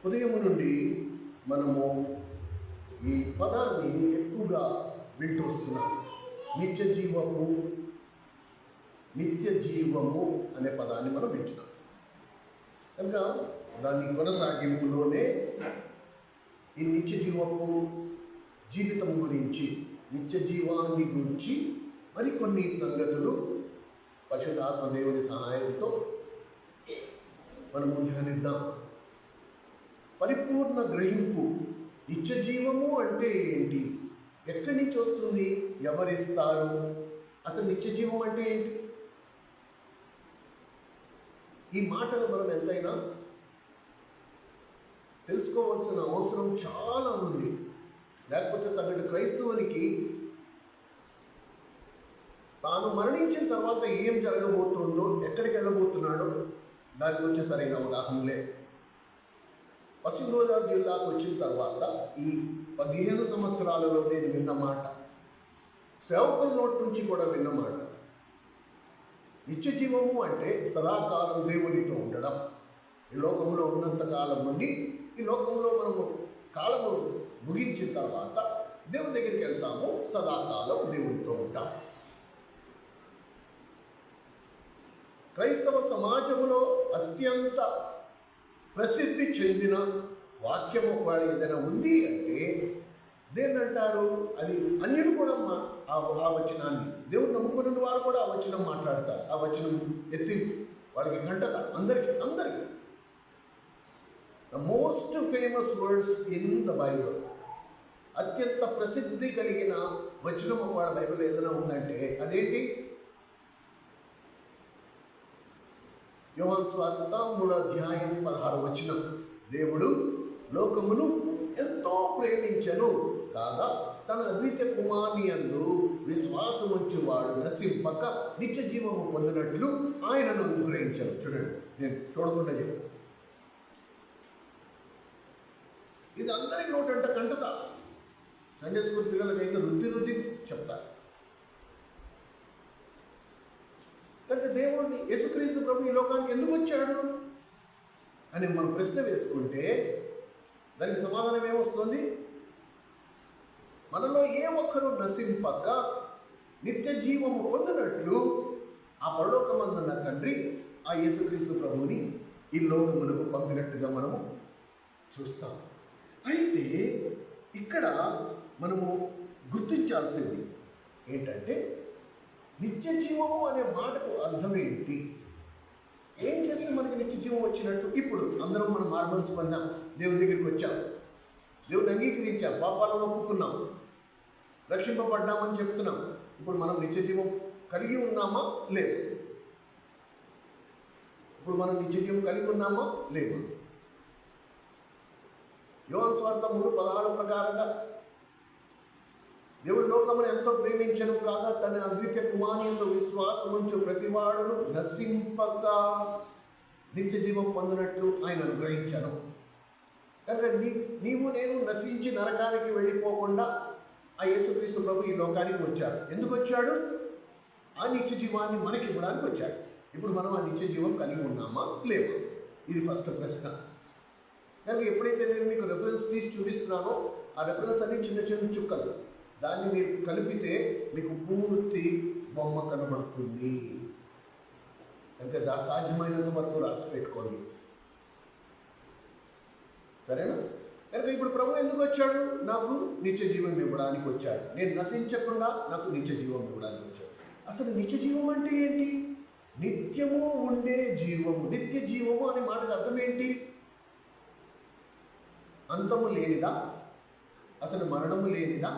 ఉదయం నుండి మనము ఈ పదాన్ని ఎక్కువగా వింటూ వస్తున్నాం. నిత్య జీవము అనే పదాన్ని మనం వింటున్నాం కనుక దాని కొనసాగింపులోనే ఈ నిత్య జీవపు జీవితం గురించి, నిత్య జీవాన్ని గురించి మరికొన్ని సంగతులు పరిశుద్ధాత్మ దేవుని సహాయంతో మనము ధ్యానిద్దాం. పరిపూర్ణ గ్రహింపు. నిత్య జీవము అంటే ఏంటి? ఎక్కడి నుంచి వస్తుంది? ఎవరిస్తారు? అసలు నిత్య జీవం అంటే ఏంటి? ఈ మాటలు మనం ఎంతైనా తెలుసుకోవాల్సిన అవసరం చాలా ఉంది. లేకపోతే సగటు క్రైస్తవునికి తాను మరణించిన తర్వాత ఏం జరగబోతుందో, ఎక్కడికి వెళ్ళబోతున్నాడో దాని గురించి సరైన అవగాహనలే. పశ్చిమ గోదావరి జిల్లాకు వచ్చిన తర్వాత ఈ 15 సంవత్సరాలలో నేను విన్న మాట, సేవకుల నోటి నుంచి కూడా విన్న మాట, నిత్య జీవము అంటే సదాకాలం దేవునితో ఉండడం. ఈ లోకంలో ఉన్నంత కాలం నుండి ఈ లోకంలో మనము కాలము ముగించిన తర్వాత దేవుని దగ్గరికి వెళ్తాము, సదాకాలం దేవునితో ఉంటాం. క్రైస్తవ సమాజంలో అత్యంత ప్రసిద్ధి చెందిన వాక్యం ఒకవేళ ఏదైనా ఉంది అంటే దేన్ని అంటారు? అది అన్యులు కూడా ఆ వచనాన్ని, దేవుని నమ్ముకున్న వారు కూడా ఆ వచనం మాట్లాడతారు. ఆ వచనం ఎత్తి వాళ్ళకి కంటత అందరికీ the most famous words in the Bible. అత్యంత ప్రసిద్ధి కలిగిన వచనం ఒకవేళ బైబిల్ ఏదైనా ఉందంటే అదేంటి? యోహాను సువార్త 3వ అధ్యాయం 16వ వచనం. దేవుడు లోకమును ఎంతో ప్రేమించెను కాగా తన అద్వితీయ కుమారుని యందు విశ్వాసముంచువాడు నశింపక నిత్య జీవము పొందినట్లు ఆయనను అనుగ్రహించెను. చూడండి, నేను చూడకుండా చెప్పాను. ఇది అందరి నోటంట కంటత. సండే స్కూల్ పిల్లలకైతే రుద్ది చెప్తారు. అంటే దేవుడిని, యేసుక్రీస్తు ప్రభు ఈ లోకానికి ఎందుకు వచ్చాడు అని మనం ప్రశ్న వేసుకుంటే దానికి సమాధానం ఏమొస్తుంది? మనలో ఏ ఒక్కరూ నశింపక నిత్య జీవము పొందినట్లు ఆ పరలోకమందున్న తండ్రి ఆ యేసుక్రీస్తు ప్రభువుని ఈ లోకమునకు పంపినట్టుగా మనము చూస్తాం. అయితే ఇక్కడ మనము గుర్తించాల్సింది ఏంటంటే, నిత్య జీవము అనే మాటకు అర్థం ఏంటి? ఏం చేస్తే మనకి నిత్య జీవం వచ్చినట్టు? ఇప్పుడు అందరం మనం మార్మల్స్ పొందాం, దేవుని దగ్గరికి వచ్చాం, దేవుని అంగీకరించాం, పాపాలను ఒప్పుకున్నాం, రక్షింపబడ్డామని చెప్తున్నాం. ఇప్పుడు మనం నిత్య జీవం కలిగి ఉన్నామా? లేదు. ఇప్పుడు మనం నిత్య జీవం కలిగి ఉన్నామా? లేదు. యోహాను సువార్త 3:16 ప్రకారంగా దేవుడు లోకమును ఎంతో ప్రేమించెను కాగా తన అద్వితీయ కుమారుని యందు విశ్వాసముంచు ప్రతివాడును నశింపక నిత్య జీవం పొందినట్లు ఆయన అనుగ్రహించను. కనుక నీవు నేను నశించి నరకానికి వెళ్ళిపోకుండా ఆ యేసుక్రీస్తు ప్రభు ఈ లోకానికి వచ్చాడు. ఎందుకు వచ్చాడు? ఆ నిత్య జీవాన్ని మనకి ఇవ్వడానికి వచ్చాడు. ఇప్పుడు మనం ఆ నిత్య జీవం కలిగి ఉన్నామా? లేవా? ఇది ఫస్ట్ ప్రశ్న. కనుక ఎప్పుడైతే నేను మీకు రెఫరెన్స్ తీసి చూపిస్తున్నానో ఆ రెఫరెన్స్ అన్ని చిన్న చిన్న చుక్కలు, దాన్ని మీరు కలిపితే మీకు పూర్తి బొమ్మ కనబడుతుంది. కనుక సాధ్యమైనంత వరకు రాసి పెట్టుకోండి, సరేనా? కనుక ఇప్పుడు ప్రభు ఎందుకు వచ్చాడు? నాకు నిత్య జీవం ఇవ్వడానికి వచ్చాడు. నేను నశించకుండా నాకు నిత్య జీవం ఇవ్వడానికి వచ్చాడు. అసలు నిత్య జీవం అంటే ఏంటి? నిత్యము ఉండే జీవము. నిత్య జీవము అనే మాటకు అర్థం ఏంటి? అంతము లేనిదా? అసలు మరణము లేనిదా?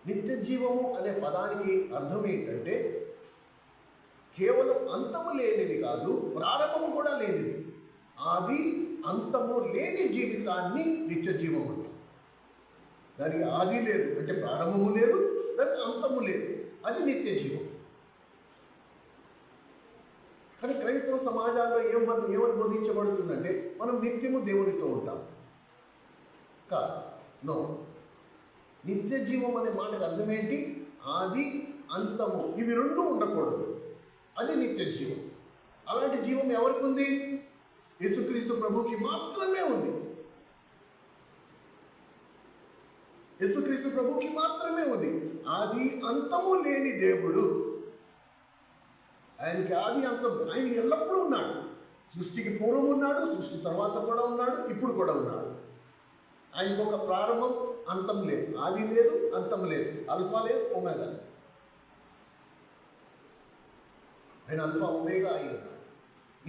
నిత్య జీవము అనే పదానికి అర్థం ఏంటంటే కేవలం అంతము లేనిది కాదు, ప్రారంభము కూడా లేనిది. ఆది అంతము లేని జీవితాన్ని నిత్య జీవం అంటాం. దానికి ఆది లేదు అంటే ప్రారంభము లేదు, దానికి అంతము లేదు, అది నిత్య జీవం. కానీ క్రైస్తవ సమాజాల్లో ఏమని బోధించబడుతుందంటే మనం నిత్యము దేవునితో ఉంటాం. కాదు, నో. నిత్య జీవం అనే మాటకు అర్థం ఏంటి? ఆది అంతము ఇవి రెండు ఉండకూడదు, అది నిత్య జీవం. అలాంటి జీవం ఎవరికి ఉంది? యేసుక్రీస్తు ప్రభుకి మాత్రమే ఉంది. యేసుక్రీస్తు ప్రభుకి మాత్రమే ఉంది. ఆది అంతము లేని దేవుడు. ఆయనకి ఆది అంతం, ఆయన ఎల్లప్పుడూ ఉన్నాడు. సృష్టికి పూర్వం ఉన్నాడు, సృష్టి తర్వాత కూడా ఉన్నాడు, ఇప్పుడు కూడా ఉన్నాడు. ఆయనకు ఒక ప్రారంభం, అంతం లేదు. ఆది లేదు, అంతం లేదు, అల్ఫా లేదు, ఒమేగా లేదు. ఆయన అల్ఫా ఒమేగా అయి ఉన్నాడు.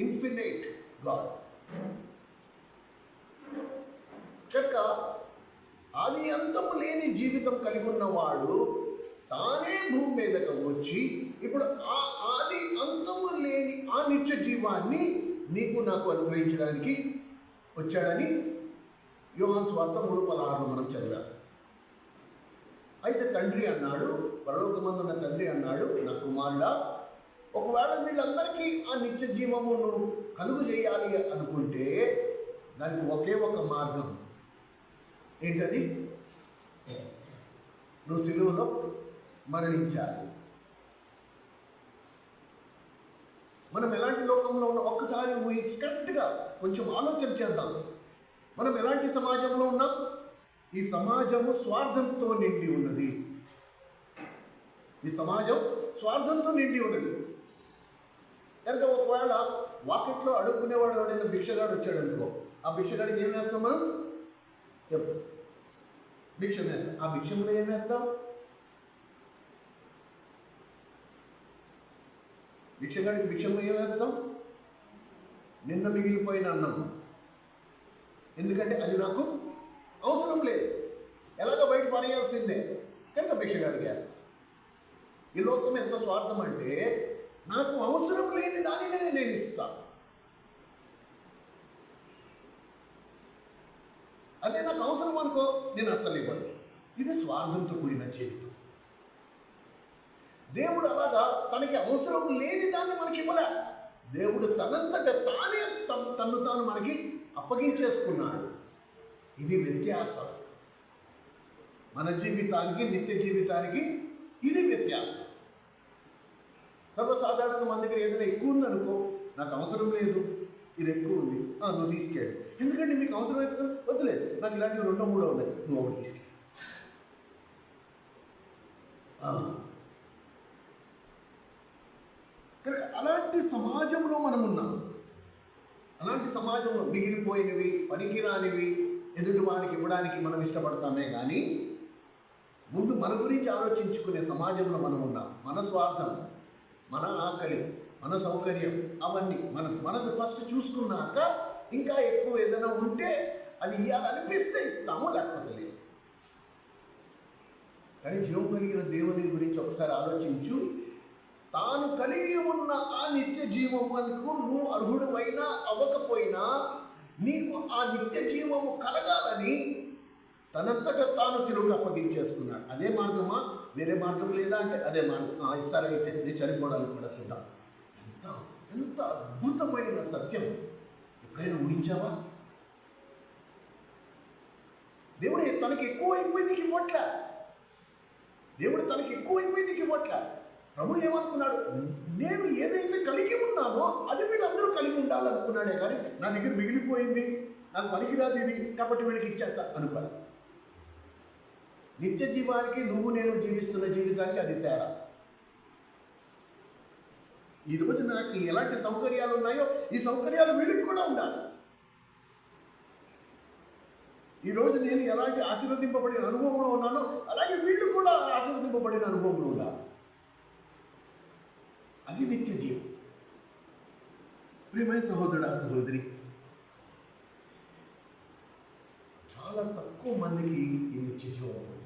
Infinite God. కనుక ఆది అంతము లేని జీవితం కలిగి ఉన్నవాడు తానే భూమి మీదకు వచ్చి ఇప్పుడు ఆ ఆది అంతము లేని ఆ నిత్య జీవాన్ని నీకు నాకు అనుగ్రహించడానికి వచ్చాడని యోహాను సువార్త 3:16 మనం చదివాం. అయితే తండ్రి అన్నాడు, పరలోకమందున్న తండ్రి అన్నాడు, నా కుమారుడా, ఒకవేళ వీళ్ళందరికీ ఆ నిత్య జీవము నువ్వు కలుగు చేయాలి అనుకుంటే దానికి ఒకే ఒక మార్గం. ఏంటది? నువ్వు సిలువలో మరణించాలి. మనం ఎలాంటి లోకంలో ఉన్న ఒక్కసారి కరెక్ట్గా కొంచెం ఆలోచన చేద్దాం. మనం ఎలాంటి సమాజంలో ఉన్నాం? ఈ సమాజము స్వార్థంతో నిండి ఉన్నది. ఈ సమాజం స్వార్థంతో నిండి ఉన్నది. కనుక ఒకవేళ వాకిట్లో అడుక్కునేవాడు ఎవడైనా భిక్షగాడు వచ్చాడు అనుకో, ఆ భిక్షగాడికి ఏం వేస్తాం మనం? చెప్పు. భిక్షం వేస్తాం. ఆ భిక్షంలో ఏం వేస్తాం? భిక్షగాడికి భిక్షంలో ఏం వేస్తాం? నిన్న మిగిలిపోయిన అన్నం. ఎందుకంటే అది నాకు అవసరం లేదు, ఎలాగో బయట పడేయాల్సిందే, కనుక భిక్షగాడికి వేస్తాం. ఈ లోకం ఎంత స్వార్థం అంటే నాకు అవసరం లేని దానిని నేను ఇస్తాను. అదే నాకు అవసరం అనుకో, నేను అస్సలు ఇవ్వను. ఇది స్వార్థంతో కూడిన జీవితం. దేవుడు అలాగా తనకి అవసరం లేని దాన్ని మనకి ఇవ్వలే. దేవుడు తనంతట తానే తన్ను తాను మనకి అప్పగించేసుకున్నాడు. ఇది వ్యత్యాసం. మన జీవితానికి నిత్య జీవితానికి ఇది వ్యత్యాసం. సర్వసాధారణంగా మన దగ్గర ఏదైనా ఎక్కువ ఉందనుకో, నాకు అవసరం లేదు, ఇది ఎక్కువ ఉంది, నువ్వు తీసుకెళ్ళి. ఎందుకంటే మీకు అవసరం అయితే కదా, వద్దులేదు, నాకు ఇలాంటివి 2-3 ఉన్నాయి, నువ్వు ఒకటి తీసుకెళ్ళి. అలాంటి సమాజంలో మనం ఉన్నాం. అలాంటి సమాజంలో మిగిలిపోయినవి, పనికిరానివి ఎదుటి వాడికి ఇవ్వడానికి మనం ఇష్టపడతామే కానీ ముందు మన గురించి ఆలోచించుకునే సమాజంలో మనం ఉన్నాం. మన స్వార్థం, మన ఆకలి, మన సౌకర్యం, అవన్నీ మనకు ఫస్ట్ చూసుకున్నాక ఇంకా ఎక్కువ ఏదైనా ఉంటే అది ఇవ్వాలనిపిస్తే ఇస్తాము, లేకపోతే లేదు. కానీ జీవం కలిగిన దేవుని గురించి ఒకసారి ఆలోచించు. తాను కలిగి ఉన్న ఆ నిత్య జీవముకు నువ్వు అర్హుడువైనా అవ్వకపోయినా నీకు ఆ నిత్య జీవము కలగాలని తనంతట తాను సిలువకు అప్పగించేసుకున్నాడు. అదే మార్గమా, వేరే మార్గం లేదా అంటే అదే మార్గం. ఇస్తారైతే నేను చనిపోవడానికి కూడా సిద్ధం. ఎంత ఎంత అద్భుతమైన సత్యం! ఎప్పుడైనా ఊహించావా? దేవుడు తనకి ఎక్కువైపోయి నీకు ఇవ్వట్లే. దేవుడు తనకి ఎక్కువైపోయి నీకు ఇవ్వట్లే. ప్రభు ఏమనుకున్నాడు? నేను ఏదైతే కలిగి ఉన్నానో అది వీళ్ళందరూ కలిగి ఉండాలనుకున్నాడే కానీ నా దగ్గర మిగిలిపోయింది, నాకు పనికిరాదు ఇది, కాబట్టి వీళ్ళకి ఇచ్చేస్తా అనుకోలే. నిత్య జీవానికి నువ్వు నేను జీవిస్తున్న జీవితానికి అది తేడా. ఈరోజు నాకు ఎలాంటి సౌకర్యాలు ఉన్నాయో ఈ సౌకర్యాలు వీళ్ళకి కూడా ఉండాలి. ఈరోజు నేను ఎలాంటి ఆశీర్వదింపబడిన అనుభవంలో ఉన్నానో అలాగే వీళ్ళు కూడా ఆశీర్వదింపబడిన అనుభవంలో ఉండాలి. అది నిత్య జీవం. ప్రియమైన సహోదరుడా, సహోదరి, చాలా తక్కువ మందికి ఈ నిత్య జీవం ఉంది.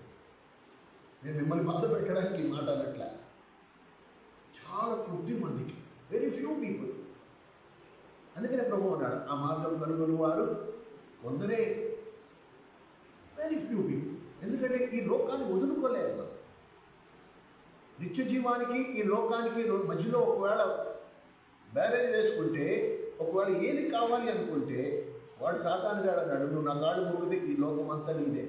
నేను మిమ్మల్ని బాధ పెట్టడానికి ఈ మాట అనట్లే. చాలా కొద్ది మందికి, వెరీ ఫ్యూ పీపుల్. అందుకనే ప్రభు అన్నాడు, ఆ మార్గం కనుగొని వారు కొందరే, వెరీ ఫ్యూ పీపుల్. ఎందుకంటే ఈ లోకాన్ని వదులుకోలేదు. నిత్య జీవానికి ఈ లోకానికి మధ్యలో ఒకవేళ బ్యారేజ్ వేసుకుంటే, ఒకవేళ ఏది కావాలి అనుకుంటే వాడు సాతాను గాడు అన్నాడు, నువ్వు నా కాళ్ళు మొక్కితే ఈ లోకం అంతా నీదే.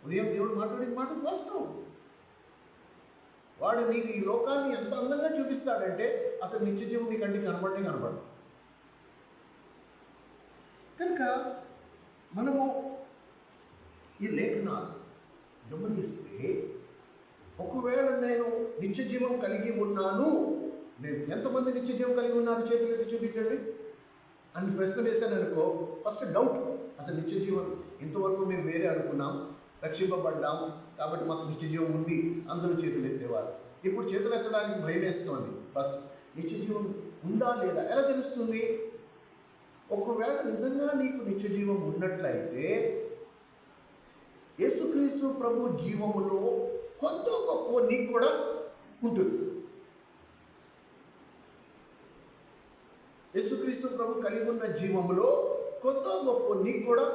ఉదయం దేవుడు మాట్లాడిన మాట వాస్తవం. వాడు నీకు ఈ లోకాన్ని ఎంత అందంగా చూపిస్తాడంటే అసలు నిత్య జీవం నీ కంటికి కనపడదు. కనుక మనము ఈ లేఖనాలు గమనిస్తే, ఒకవేళ నేను నిత్య జీవం కలిగి ఉన్నాను, నేను ఎంతమంది నిత్య జీవం కలిగి ఉన్నాను చేతులు ఎత్తి చూపించండి అని ప్రశ్న వేశాను అనుకో, ఫస్ట్ డౌట్, అసలు నిత్య జీవం ఇంతవరకు మేము వేరే అనుకున్నాం, రక్షింపబడ్డాం కాబట్టి మాకు నిత్య జీవం ఉంది, అందరూ చేతులు ఎత్తేవారు. ఇప్పుడు చేతులు ఎత్తడానికి భయం వేస్తోంది. ఫస్ట్ నిత్య జీవం ఉందా లేదా ఎలా తెలుస్తుంది? ఒకవేళ నిజంగా నీకు నిత్య జీవం ఉన్నట్లయితే యేసుక్రీస్తు ప్రభు జీవములో కొత్త గొప్ప నీకు కూడా ఉంటుంది. యేసుక్రీస్తు ప్రభు కలిగి ఉన్న జీవములో కొత్త గొప్ప నీకు కూడా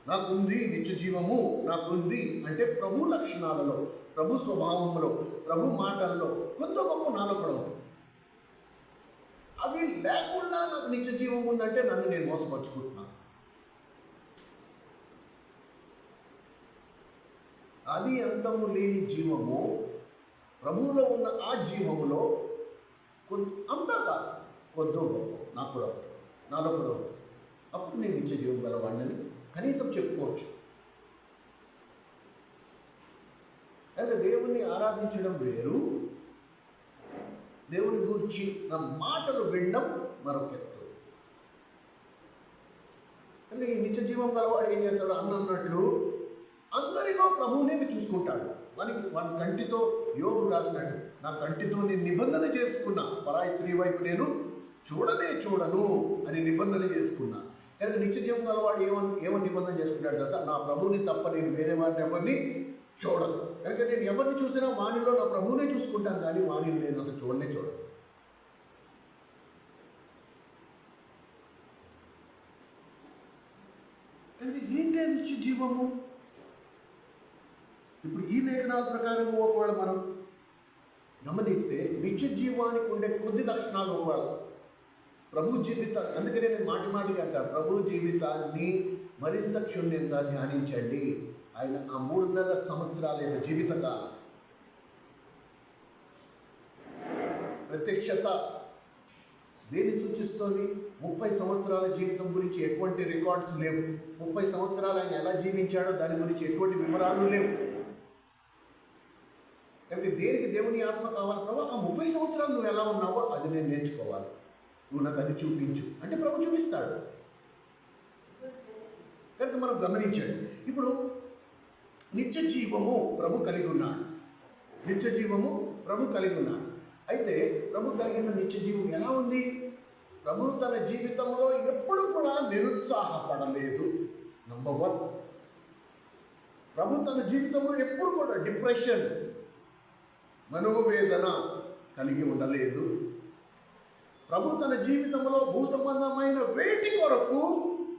నాకుంది నిత్య జీవము, నాకుంది అంటే ప్రభు లక్షణాలలో, ప్రభు స్వభావంలో, ప్రభు మాటల్లో కొత్త గొప్ప నాలో కూడా ఉంటుంది. అవి లేకుండా నాకు నిత్య జీవం ఉందంటే నన్ను నేను మోసపరుచుకుంటున్నాను. అది అంతము లేని జీవము, ప్రభువులో ఉన్న ఆ జీవములో అంతా కాదు, కొద్దో గొప్ప నాకు కూడా ఉంటుంది, నాలో కూడా ఉంటుంది. అప్పుడు నేను నిత్య జీవం గలవాడిని కనీసం చెప్పుకోవచ్చు. అంటే దేవుణ్ణి ఆరాధించడం వేరు, దేవుని గురించి నా మాటలు వినడం మరొక ఎత్తు. అంటే ఈ నిత్య జీవం గలవాడు ఏం చేస్తాడు అన్నట్లు అందరిలో ప్రభువునే చూసుకుంటాడు. వాని కంటితో యోగు రాసినట్టు, నా కంటితో నేను నిబంధన చేసుకున్నా, పరాయి స్త్రీ వైపు నేను చూడను అని నిబంధన చేసుకున్నా. కానీ నిత్య జీవం గలవాడు ఏమని నిబంధన చేసుకుంటాడు కదా, నా ప్రభువుని తప్ప నేను వేరే వారిని ఎవరిని చూడను. కనుక నేను ఎవరిని చూసినా వాణిలో నా ప్రభువునే చూసుకుంటాను, కానీ వాణిని నేను అసలు చూడను. అంటే ఏంటి నిత్య జీవము? ఇప్పుడు ఈ లేఖనాల ప్రకారం ఒకవేళ మనం గమనిస్తే నిత్య జీవానికి ఉండే కొద్ది లక్షణాలు ఒకవేళ ప్రభు జీవితాన్ని, అందుకనే నేను మాటిగా అంటాను, ప్రభు జీవితాన్ని మరింత క్షుణ్యంగా ధ్యానించండి. ఆయన ఆ 3.5 సంవత్సరాల జీవితకాలం ప్రత్యక్షత దేన్ని సూచిస్తోంది? 30 సంవత్సరాల జీవితం గురించి ఎటువంటి రికార్డ్స్ లేవు. 30 సంవత్సరాలు ఆయన ఎలా జీవించాడో దాని గురించి ఎటువంటి వివరాలు లేవు. కాబట్టి దేనికి దేవుని ఆత్మ కావాలి? ప్రభు ఆ 30 సంవత్సరాలు నువ్వు ఎలా ఉన్నావో అది నేను నేర్చుకోవాలి, నువ్వు నాకు అది చూపించు అంటే ప్రభు చూపిస్తాడు. కనుక మనం గమనించండి, ఇప్పుడు నిత్య జీవము ప్రభు కలిగి ఉన్నాడు. నిత్య జీవము ప్రభు కలిగి ఉన్నాడు. అయితే ప్రభు కలిగిన నిత్య జీవం ఎలా ఉంది? ప్రభు తన జీవితంలో ఎప్పుడు కూడా నిరుత్సాహపడలేదు. నంబర్ 1, ప్రభు తన జీవితంలో ఎప్పుడు కూడా డిప్రెషన్, మనోవేదన కలిగి ఉండలేదు. ప్రభు తన జీవితంలో భూ సంబంధమైన వేటి కొరకు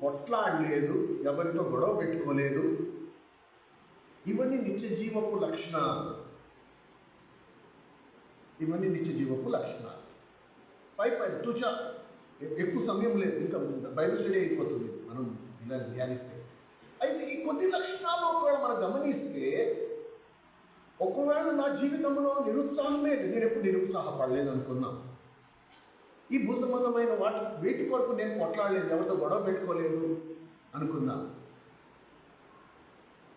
కొట్లాడలేదు, ఎవరితో గొడవ పెట్టుకోలేదు. ఇవన్నీ నిత్య జీవపు లక్షణాలు. పై తుచా ఎక్కువ సమయం లేదు, ఇంకా బైబిల్ స్టడీ అయిపోతుంది మనం ఇలా ధ్యానిస్తే. అయితే ఈ కొద్ది లక్షణాలు ఒకవేళ మనం గమనిస్తే, ఒకవేళ నా జీవితంలో నిరుత్సాహమే, నేను ఎప్పుడు నిరుత్సాహపడలేదు అనుకున్నాను. ఈ భూ సంబంధమైన వేటి కొరకు నేను కొట్లాడలేదు, ఎవరితో గొడవ పెట్టుకోలేదు అనుకున్నా.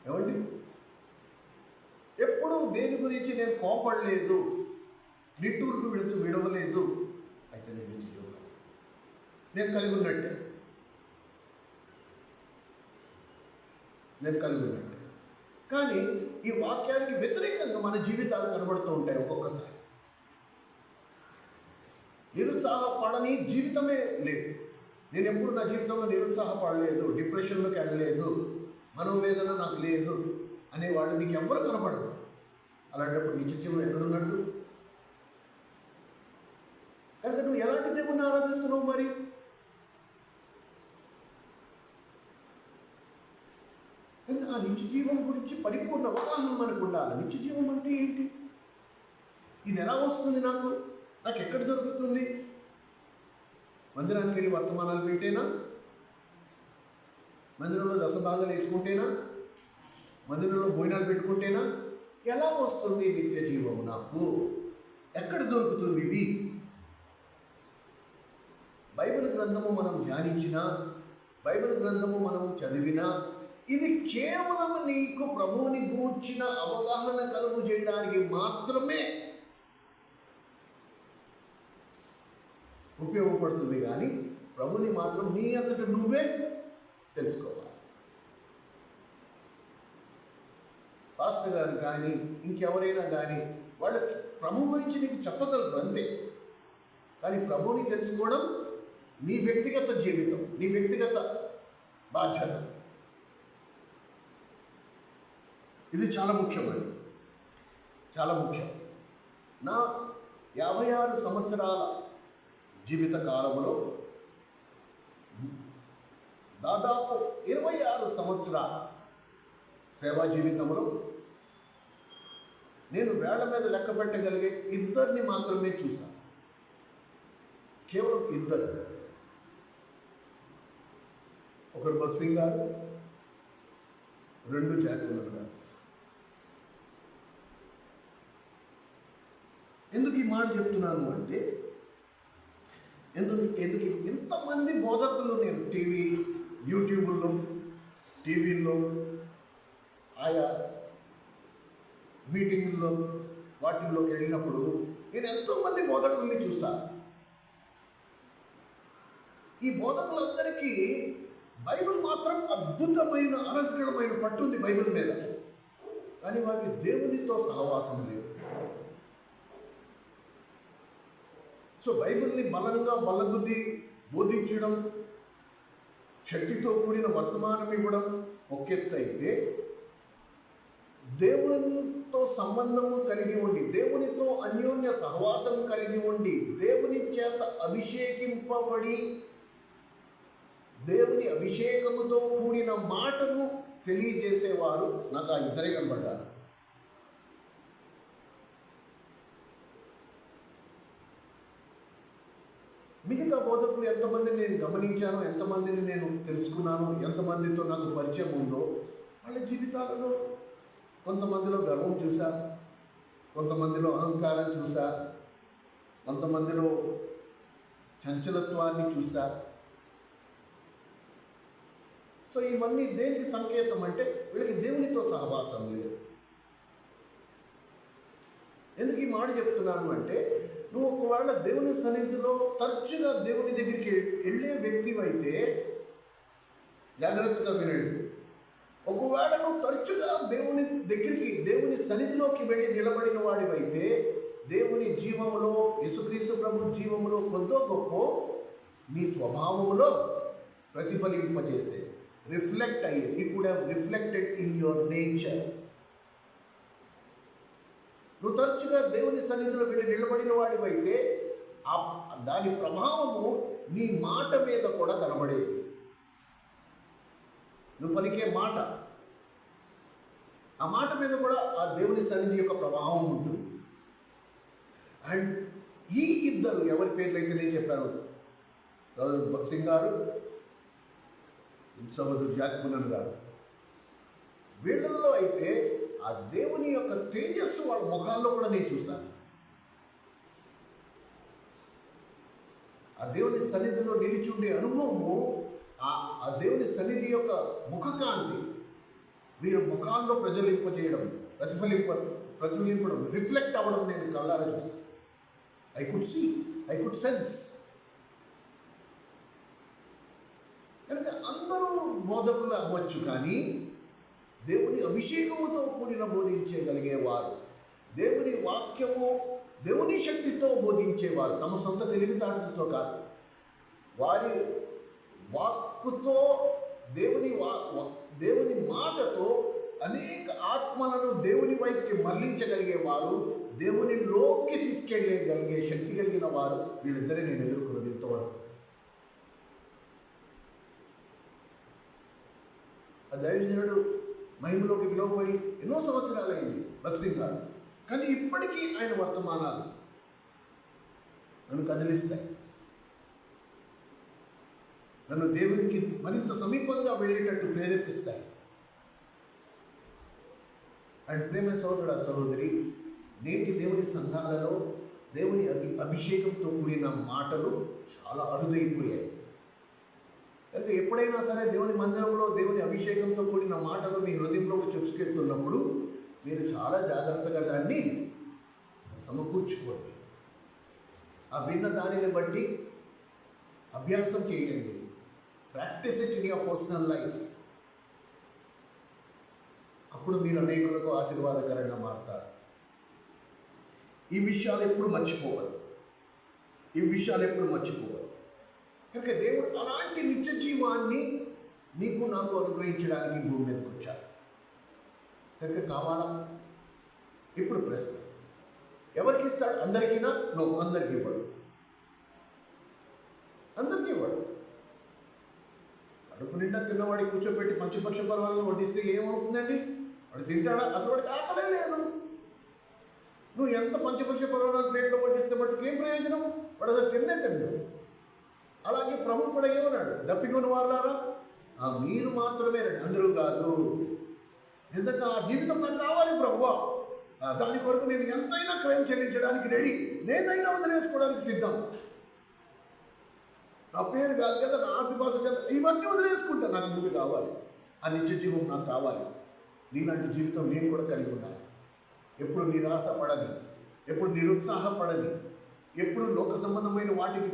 ఏమండి, ఎప్పుడు దేని గురించి నేను కోపడలేదు, నిట్టూర్పు విడవలేదు. అయితే నేను నిత్య జీవం నేను కలిగి ఉన్నట్టే. కానీ ఈ వాక్యానికి వ్యతిరేకంగా మన జీవితాలు కనబడుతూ ఉంటాయి. ఒక్కొక్కసారి నిరుత్సాహపడని జీవితమే లేదు. నేను ఎప్పుడు నా జీవితంలో నిరుత్సాహపడలేదు, డిప్రెషన్లోకి వెళ్ళలేదు, మనోవేదన నాకు లేదు అనేవాళ్ళు నీకు ఎవరు కనపడరు. అలాంటప్పుడు నిత్య జీవం ఎక్కడున్నట్టు? కనుక నువ్వు ఎలాంటి దేవుణ్ణి ఆరాధిస్తున్నావు? మరి ఆ నిత్య జీవం గురించి పరిపూర్ణ అవగాహన మనకు ఉండాలి. నిత్య జీవం అంటే ఏంటి? ఇది ఎలా వస్తుంది? నాకు ఎక్కడ దొరుకుతుంది? మందిరానికి వెళ్ళి వర్తమానాలు వింటేనా? మందిరంలో దశభాగాలు వేసుకుంటేనా, మందిరంలో భోజనాలు పెట్టుకుంటేనా? ఎలా వస్తుంది నిత్య జీవము నాకు? ఎక్కడ దొరుకుతుంది ఇది? బైబిల్ గ్రంథము మనం ధ్యానించినా, బైబిల్ గ్రంథము మనం చదివినా, ఇది కేవలం నీకు ప్రభువుని గూర్చిన అవగాహన కలుగు చేయడానికి మాత్రమే ఉపయోగపడుతుంది. కానీ ప్రభుని మాత్రం నీ అంతట నువ్వే తెలుసుకోవాలి. పాస్టర్ గారు కానీ ఇంకెవరైనా కానీ వాళ్ళకి ప్రభు గురించి నీకు చెప్పగలరు అంతే. కానీ ప్రభుని తెలుసుకోవడం నీ వ్యక్తిగత జీవితం, నీ వ్యక్తిగత బాధ్యత. ఇది చాలా ముఖ్యమండి, చాలా ముఖ్యం. నా 56 సంవత్సరాల జీవిత కాలంలో దాదాపు 26 సంవత్సరాల సేవా జీవితంలో నేను వేళ్ల మీద లెక్క పెట్టగలిగే ఇద్దరిని మాత్రమే చూశాను. కేవలం ఇద్దరు. ఒకరు భక్సింగ్ గారు, 2 జాకులర్ గారు. ఎందుకు ఈ మాట చెప్తున్నాను అంటే, ఎందుకు ఇంతమంది బోధకులు నేను యూట్యూబ్లో, టీవీల్లో, ఆయా మీటింగుల్లో వాటిల్లోకి వెళ్ళినప్పుడు నేను ఎంతోమంది బోధకుల్ని చూశాను. ఈ బోధకులందరికీ బైబిల్ మాత్రం అద్భుతమైన అనర్గళమైన పట్టు ఉంది బైబిల్ మీద. కానీ వారికి దేవునితో సహవాసం లేదు. సో బైబిల్ని బలంగా బలగుద్ది బోధించడం, శక్తితో కూడిన వర్తమానం ఇవ్వడం ఒక ఎత్తు అయితే, దేవునితో సంబంధము కలిగి ఉండి, దేవునితో అన్యోన్య సహవాసం కలిగి ఉండి, దేవుని చేత అభిషేకింపబడి, దేవుని అభిషేకముతో కూడిన మాటను తెలియజేసేవారు నాకు ఆ ఇద్దరే కనబడ్డారు. మిగతా బోధకులు ఎంతమందిని నేను గమనించాను, ఎంతమందిని నేను తెలుసుకున్నాను, ఎంతమందితో నాకు పరిచయం ఉందో, వాళ్ళ జీవితాలలో కొంతమందిలో గర్వం చూశా, కొంతమందిలో అహంకారం చూశా, కొంతమందిలో చంచలత్వాన్ని చూశా. సో ఇవన్నీ దేనికి సంకేతం అంటే, వీళ్ళకి దేవునితో సహవాసం లేదు. ఎందుకు ఈ మాట చెప్తున్నాను అంటే, నువ్వు ఒకవేళ దేవుని సన్నిధిలో తరచుగా దేవుని దగ్గరికి వెళ్ళే వ్యక్తివైతే జాగ్రత్తగా వినండి. ఒకవేళ నువ్వు తరచుగా దేవుని దగ్గరికి, దేవుని సన్నిధిలోకి వెళ్ళి నిలబడిన వాడివైతే, దేవుని జీవములో, యేసుక్రీస్తు ప్రభు జీవములో కొద్దో గొప్ప నీ స్వభావములో ప్రతిఫలింపజేసే, రిఫ్లెక్ట్ అయ్యే, it would have reflected in your nature. నువ్వు తరచుగా దేవుని సన్నిధిలో వెళ్ళి నిలబడిన వాడివైతే దాని ప్రభావము నీ మాట మీద కూడా కనబడేది. నువ్వు పలికే మాట, ఆ మాట మీద కూడా ఆ దేవుని సన్నిధి యొక్క ప్రభావం ఉంటుంది. అండ్ ఈ ఇద్దరు ఎవరి పేర్లు అయితే నేను చెప్పాను, భక్సింగ్ గారు, సోదరుడు జాక్మునన్ గారు, వీళ్ళల్లో అయితే ఆ దేవుని యొక్క తేజస్సు వాళ్ళ ముఖాల్లో కూడా నేను చూశాను. ఆ దేవుని సన్నిధిలో నిలిచుండే అనుభవము, ఆ దేవుని సన్నిధి యొక్క ముఖకాంతి వీరి ముఖాల్లో ప్రజ్వలింపజేయడం, ప్రతిఫలింపడం, రిఫ్లెక్ట్ అవ్వడం నేను కళ్ళారా చూశాను. I could sense. కనుక అందరూ బోధకులు అవ్వచ్చు, కానీ దేవుని అభిషేకముతో కూడిన బోధించగలిగేవారు, దేవుని వాక్యము, దేవుని శక్తితో బోధించేవారు, తమ సొంత తెలివితేటలతో కాదు, వారి వాక్కుతో, దేవుని మాటతో అనేక ఆత్మలను దేవుని వైపుకి మళ్లించగలిగేవారు, దేవునిలోకి తీసుకెళ్ళగలిగే శక్తి కలిగిన వారు వీళ్ళిద్దరే నేను ఎదుర్కొన్నది ఇంతవరకు. ఆ దైవజనుడు మహిమలోకి పిలువబడి ఎన్నో సంవత్సరాలు అయింది భక్సింగ్ గారు, కానీ ఇప్పటికీ ఆయన వర్తమానాలు నన్ను కదిలిస్తాయి. నన్ను దేవునికి మరింత సమీపంగా వెళ్ళేటట్టు ప్రేరేపిస్తాయి. అండ్ ప్రేమ సోదరుడు సహోదరి, నేటి దేవుని సంఘాలలో దేవుని అభిషేకంతో కూడిన మాటలు చాలా అరుదైపోయాయి. కనుక ఎప్పుడైనా సరే దేవుని మందిరంలో దేవుని అభిషేకంతో కూడిన మాటలు మీ హృదయంలోకి చొచ్చుకెళ్తున్నప్పుడు మీరు చాలా జాగ్రత్తగా దాన్ని సమకూర్చుకోండి. ఆ విన్న దానిని బట్టి అభ్యాసం చేయండి. Practice it in your personal life. అప్పుడు మీరు అనేకులకు ఆశీర్వాదకరంగా మారుతారు. ఈ విషయాలు ఎప్పుడు మర్చిపోవద్దు. కనుక దేవుడు అలాంటి నిత్య జీవాన్ని నీకు నాకు అనుగ్రహించడానికి భూమి మీదకి వచ్చాడు. కనుక కావాలా? ఇప్పుడు ప్రశ్న, ఎవరికి ఇస్తాడు? అందరికీనా? నో, అందరికీ ఇవ్వడు. కడుపు నిండా తిన్నవాడికి కూర్చోబెట్టి పంచపక్ష పర్వాలను వడ్డిస్తే ఏమవుతుందండి? వాడు తింటాడా? అసలు వాడికి ఆకలే లేదు. నువ్వు ఎంత పంచపక్ష పర్వాలను ప్లేట్లో వడ్డిస్తే మటుకు ఏం ప్రయోజనం? వాడు అసలు తిండు. అలాగే ప్రభు కూడా ఏమన్నాడు? దప్పికొన్న వాళ్ళారా మీరు మాత్రమే రండి, అందరూ కాదు. నిజంగా ఆ జీవితం నాకు కావాలి ప్రభువా, దాని కొరకు నేను ఎంతైనా క్రయం చెల్లించడానికి రెడీ, నేనైనా వదిలేసుకోవడానికి సిద్ధం. నా పేరు కాదు కదా, నా ఆశీర్వాదం కదా, ఇవన్నీ వదిలేసుకుంటా. నాకు ముందు కావాలి, ఆ నిత్య జీవం నాకు కావాలి. నీలాంటి జీవితం నేను కూడా కలిగి ఉండాలి. ఎప్పుడు నిరాశపడని, ఎప్పుడు నిరుత్సాహపడని, ఎప్పుడు లోక సంబంధమైన వాటికి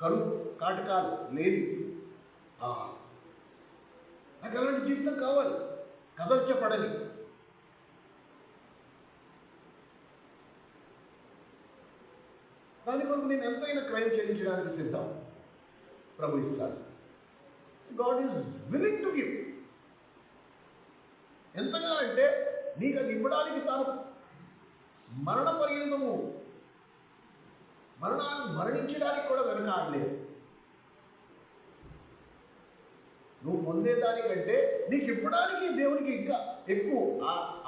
కరువు కాటకాలు లేని నాకు అలాంటి జీవితం కావాలి. కదల్చపడని. దాని కొరకు నేను ఎంతైనా క్రయం చెల్లించడానికి సిద్ధం. ప్రభు ఇస్తాడు. God is willing to give. ఎంతగా అంటే నీకు అది ఇవ్వడానికి తాను మరణ పర్యంతము మరణించడానికి కూడా వెనకాడలేదు. నువ్వు పొందేదానికంటే నీకు ఇవ్వడానికి దేవునికి ఇంకా ఎక్కువ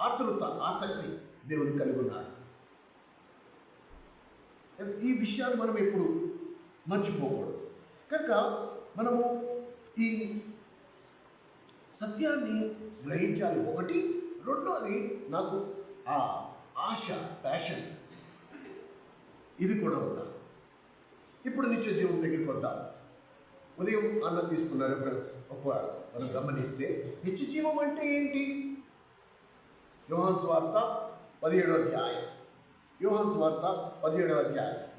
ఆతృత, ఆసక్తి దేవునికి కలిగి ఉన్నాడు. ఈ విషయాన్ని మనం ఎప్పుడు మర్చిపోకూడదు. కనుక మనము ఈ సత్యాన్ని గ్రహించాలి. ఒకటి. రెండోది, నాకు ఆ ఆశ, ప్యాషన్, ఇది కూడా ఉండాలి. ఇప్పుడు నిత్య జీవం దగ్గరికి వద్దాం. ఉదయం అన్న తీసుకున్న రెఫరెన్స్ ఒకవేళ మనం గమనిస్తే నిత్య జీవం అంటే ఏంటి? యోహాను సువార్త 17వ అధ్యాయం.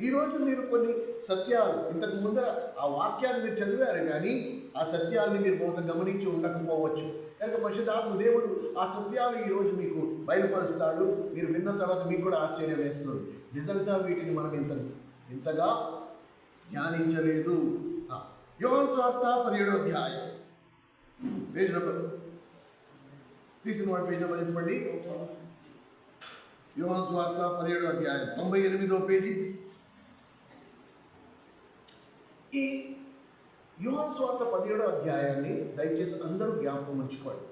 ఈరోజు మీరు కొన్ని సత్యాలు, ఇంతకు ముందర ఆ వాక్యాన్ని మీరు చదివారు, కానీ ఆ సత్యాన్ని మీరు బహుశా గమనించి ఉండకపోవచ్చు. కనుక పరిశుద్ధాత్మ దేవుడు ఆ సత్యాలు ఈరోజు మీకు బయలుపరుస్తాడు. మీరు విన్న తర్వాత మీకు కూడా ఆశ్చర్యం వేస్తుంది. నిజంగా వీటిని మనం ఇంతగా ధ్యానించలేదు. యోహాను సువార్త 17వ అధ్యాయం, పేజ్ నెంబర్ తీసిన వాడి పేజ్ నెంబర్ చెప్పండి. యోహాను సువార్త 17వ అధ్యాయం 98వ పేజీ. ఈ యోహాను సువార్త 17వ అధ్యాయాన్ని దయచేసి అందరూ జ్ఞాపకం ఉంచుకోండి.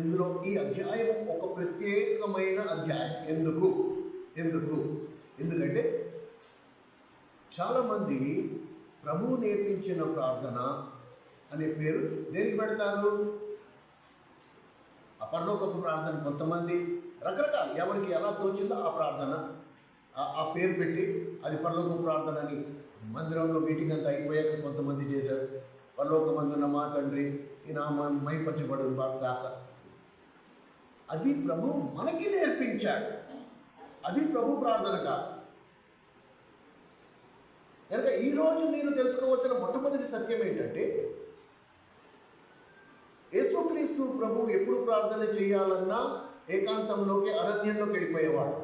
ఇందులో ఈ అధ్యాయం ఒక ప్రత్యేకమైన అధ్యాయం. ఎందుకంటే చాలామంది ప్రభువు నేర్పించిన ప్రార్థన అనే పేరు దేనికి పెడతారు? పరలోకపు ప్రార్థన. కొంతమంది రకరకాల, ఎవరికి ఎలా తోచిందో ఆ ప్రార్థన ఆ పేరు పెట్టి అది పరలోకపు ప్రార్థన అని మందిరంలో మీటింగ్ అంతా అయిపోయాక కొంతమంది చేశారు. పరలోకమందున్న మా తండ్రి ఈ నామం మహిమపరచబడు కాక. అది ప్రభు మనకి నేర్పించాడు. అది ప్రభు ప్రార్థన కాదు. కనుక ఈరోజు మీరు తెలుసుకోవాల్సిన మొట్టమొదటి సత్యం ఏంటంటే, యేసుక్రీస్తు ప్రభు ఎప్పుడు ప్రార్థన చేయాలన్నా ఏకాంతంలోకి, అరణ్యంలోకి వెళ్ళిపోయేవాడు.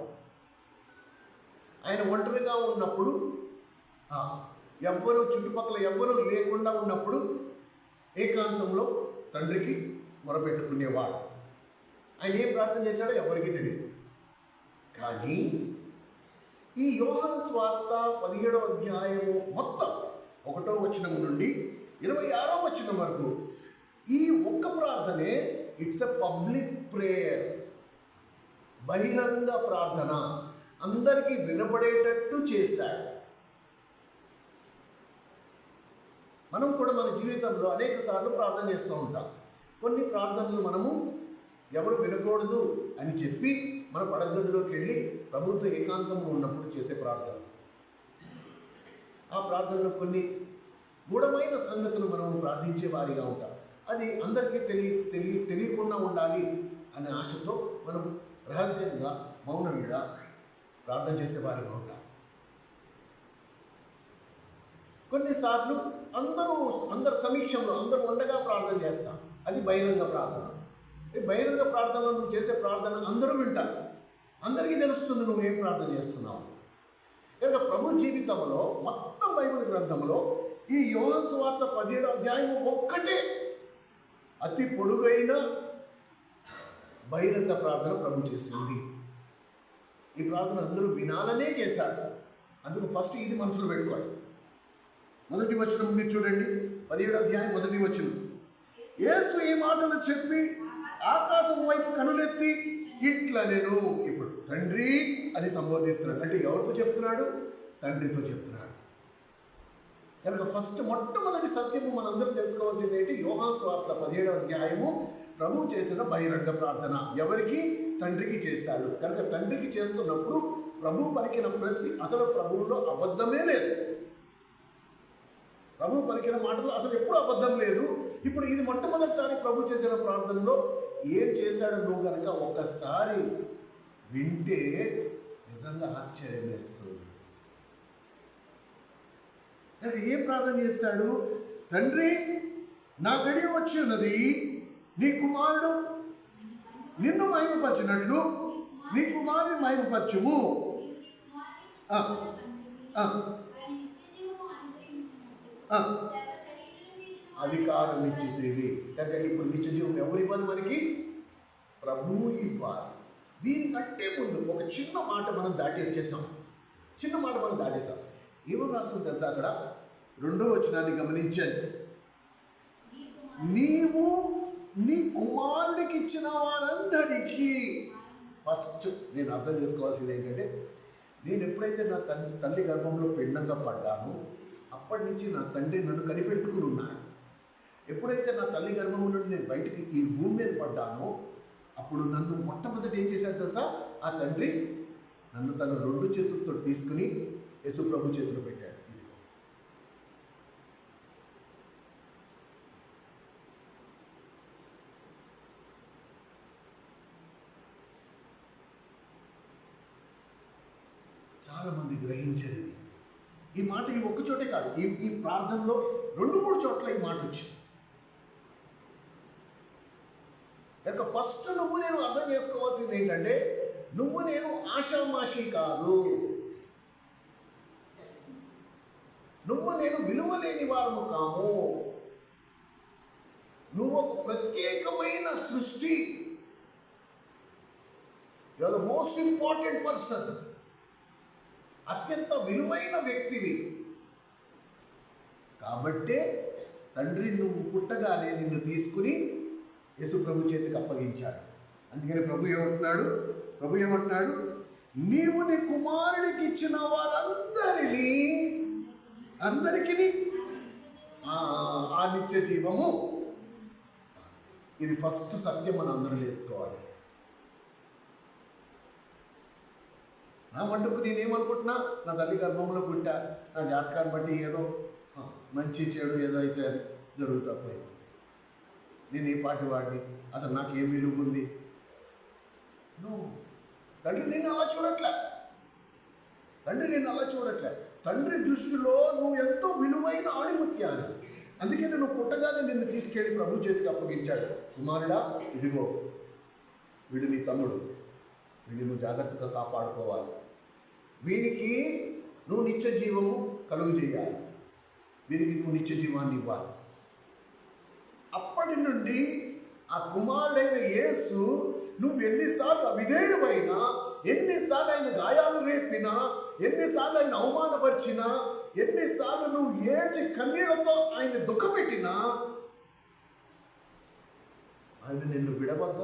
ఆయన ఒంటరిగా ఉన్నప్పుడు, చుట్టుపక్కల ఎవ్వరూ లేకుండా ఉన్నప్పుడు ఏకాంతంలో తండ్రికి మొరపెట్టుకునేవాడు. ఆయన ఏం ప్రార్థన చేశాడో ఎవరికి తెలియదు. కానీ ఈ యోహాను సువార్త 17వ అధ్యాయము మొత్తం 1వ వచనం నుండి 26వ వచనం వరకు ఈ ఒక్క ప్రార్థనే ఇట్స్ ఎ పబ్లిక్ ప్రేయర్, బహిరంగ ప్రార్థన, అందరికీ వినపడేటట్టు చేశాడు. మనం కూడా మన జీవితంలో అనేక సార్లు ప్రార్థన చేస్తూ ఉంటాం. కొన్ని ప్రార్థనలు మనము ఎవరు వినకూడదు అని చెప్పి మన పడగదిలోకి వెళ్ళి ప్రభుత్వ ఏకాంతంలో ఉన్నప్పుడు చేసే ప్రార్థన. ఆ ప్రార్థనలో కొన్ని గూఢమైన సంగతులు మనం ప్రార్థించే వారిగా ఉంటాం. అది అందరికీ తెలియకుండా ఉండాలి అనే ఆశతో మనం రహస్యంగా మౌనంగా ప్రార్థన చేసేవారిగా ఉంటాం. కొన్నిసార్లు అందరు సమీక్షంలో అందరూ ఉండగా ప్రార్థన చేస్తాం. అది బహిరంగ ప్రార్థన. ఈ బహిరంగ ప్రార్థనలో నువ్వు చేసే ప్రార్థన అందరూ వింటారు, అందరికీ తెలుస్తుంది నువ్వేం ప్రార్థన చేస్తున్నావు. కనుక ప్రభు జీవితంలో మొత్తం బైబిల్ గ్రంథంలో ఈ యోహాను సువార్త 17వ అధ్యాయం ఒక్కటే అతి పొడుగైన బహిరంగ ప్రార్థన ప్రభు చేసింది. ఈ ప్రార్థన అందరూ వినాలనే చేశారు. అందుకు ఫస్ట్ ఇది మనసులో పెట్టుకోవాలి. మొదటి వచనం మీరు చూడండి, 17వ అధ్యాయం మొదటి వచనం. యేసు ఈ మాటలు చెప్పి ఆకాశం వైపు కనులెత్తి ఇట్లా నేను ఇప్పుడు తండ్రి అని సంబోధిస్తున్నాడు. అంటే ఎవరితో చెప్తున్నాడు? తండ్రితో చెప్తున్నాడు. కనుక మొట్టమొదటి సత్యము మనందరూ తెలుసుకోవాల్సింది ఏంటి? యోహాను సువార్త 17వ అధ్యాయము ప్రభు చేసిన బహిరంగ ప్రార్థన. ఎవరికి? తండ్రికి చేశాడు. కనుక తండ్రికి చేస్తున్నప్పుడు ప్రభు పలికిన అసలు ప్రభువులో అబద్ధమే లేదు. ప్రభు పలికిన మాటలు అసలు ఎప్పుడు అబద్ధం లేదు. ఇప్పుడు ఇది మొట్టమొదటిసారి ప్రభు చేసిన ప్రార్థనలో ఏం చేశాడు నువ్వు కనుక ఒక్కసారి వింటే నిజంగా ఆశ్చర్యం వేస్తుంది. ఏం ప్రార్థన చేశాడు? తండ్రి, నా గడియ వచ్చి ఉన్నది, నీ కుమారుడు నిన్ను మహిమపరచినట్లు నీ కుమారుని మహిమపరచుము. అధికారం ఇచ్చితేవి. కనుక ఇప్పుడు నిత్య జీవం ఎవరు ఇవ్వాలి? మనకి ప్రభువు ఇవ్వాలి. దీనికంటే ముందు ఒక చిన్న మాట మనం దాటేసాం. ఏమని రాస్తుంది తెలుసా? అక్కడ 2వ వచనాన్ని గమనించండి. నీవు నీ కుమారుడికి ఇచ్చిన వారందరికీ. ఫస్ట్ నేను అర్థం చేసుకోవాల్సింది ఏంటంటే, నేను ఎప్పుడైతే నా తల్లి గర్భంలో పిండంగా పడ్డానో అప్పటి నుంచి నా తండ్రి నన్ను కనిపెట్టుకుని ఉన్నాడు. ఎప్పుడైతే నా తల్లి గర్భం నుండి నేను బయటికి ఈ భూమి మీద పడ్డానో అప్పుడు నన్ను మొట్టమొదటి ఏం చేశాడు తెలుసా? ఆ తండ్రి నన్ను తన 2 చేతులతో తీసుకుని యేసు ప్రభు చేతులు పెట్టాడు. చాలా మంది గ్రహించేది ఈ మాట. ఈ ఒక్క చోటే కాదు, ఈ ప్రార్థనలో 2-3 చోట్ల ఈ మాట వచ్చింది. కనుక ఫస్ట్ నువ్వు నేను అర్థం చేసుకోవాల్సింది ఏంటంటే, నువ్వు నేను ఆషామాషి కాదు. నువ్వు నేను విలువ లేని వారము కాము. నువ్వు ఒక ప్రత్యేకమైన సృష్టి. You are the most important person. అత్యంత విలువైన వ్యక్తివి. కాబట్టే తండ్రి నువ్వు పుట్టగానే నిన్ను తీసుకుని యేసు ప్రభు చేతికి అప్పగించాడు. అందుకని ప్రభు ఏమంటున్నాడు? నీవు నీ కుమారుడికి ఇచ్చిన అందరికీ ఆ నిత్య జీవము. ఇది ఫస్ట్ సత్యం మనం అందరూ నేర్చుకోవాలి. నా మటుకు నేనేమనుకుంటున్నా, నా తల్లి గర్భంలో పుట్టా, నా జాతకాన్ని బట్టి ఏదో మంచి చెడు ఏదో అయితే జరుగుతా పోయింది. నేను ఏ పాటి వాడిని, అసలు నాకు ఏం విలువ ఉంది? తండ్రి నిన్ను అలా చూడట్లే. తండ్రి దృష్టిలో నువ్వు ఎంతో విలువైన ఆణిముత్యాలు. అందుకని నువ్వు పుట్టగానే నిన్ను తీసుకెళ్ళి ప్రభు చేతికి అప్పగించాడు. కుమారుడా, ఇదిగో వీడు నీ తమ్ముడు, వీడిని నువ్వు జాగ్రత్తగా కాపాడుకోవాలి. వీనికి నువ్వు నిత్య జీవము కలుగు చేయాలి. వీరికి నువ్వు నిత్య జీవాన్ని ఇవ్వాలి. అప్పటి నుండి ఆ కుమారుడైన యేసు నువ్వు ఎన్నిసార్లు అవిధేయుడైనా, ఎన్నిసార్లు ఆయన గాయాలు రేపినా, ఎన్నిసార్లు ఆయన అవమానపరిచినా, ఎన్నిసార్లు నువ్వు ఏడ్చి కన్నీళ్లతో ఆయన దుఃఖపెట్టినా, ఆయన నిన్ను విడవక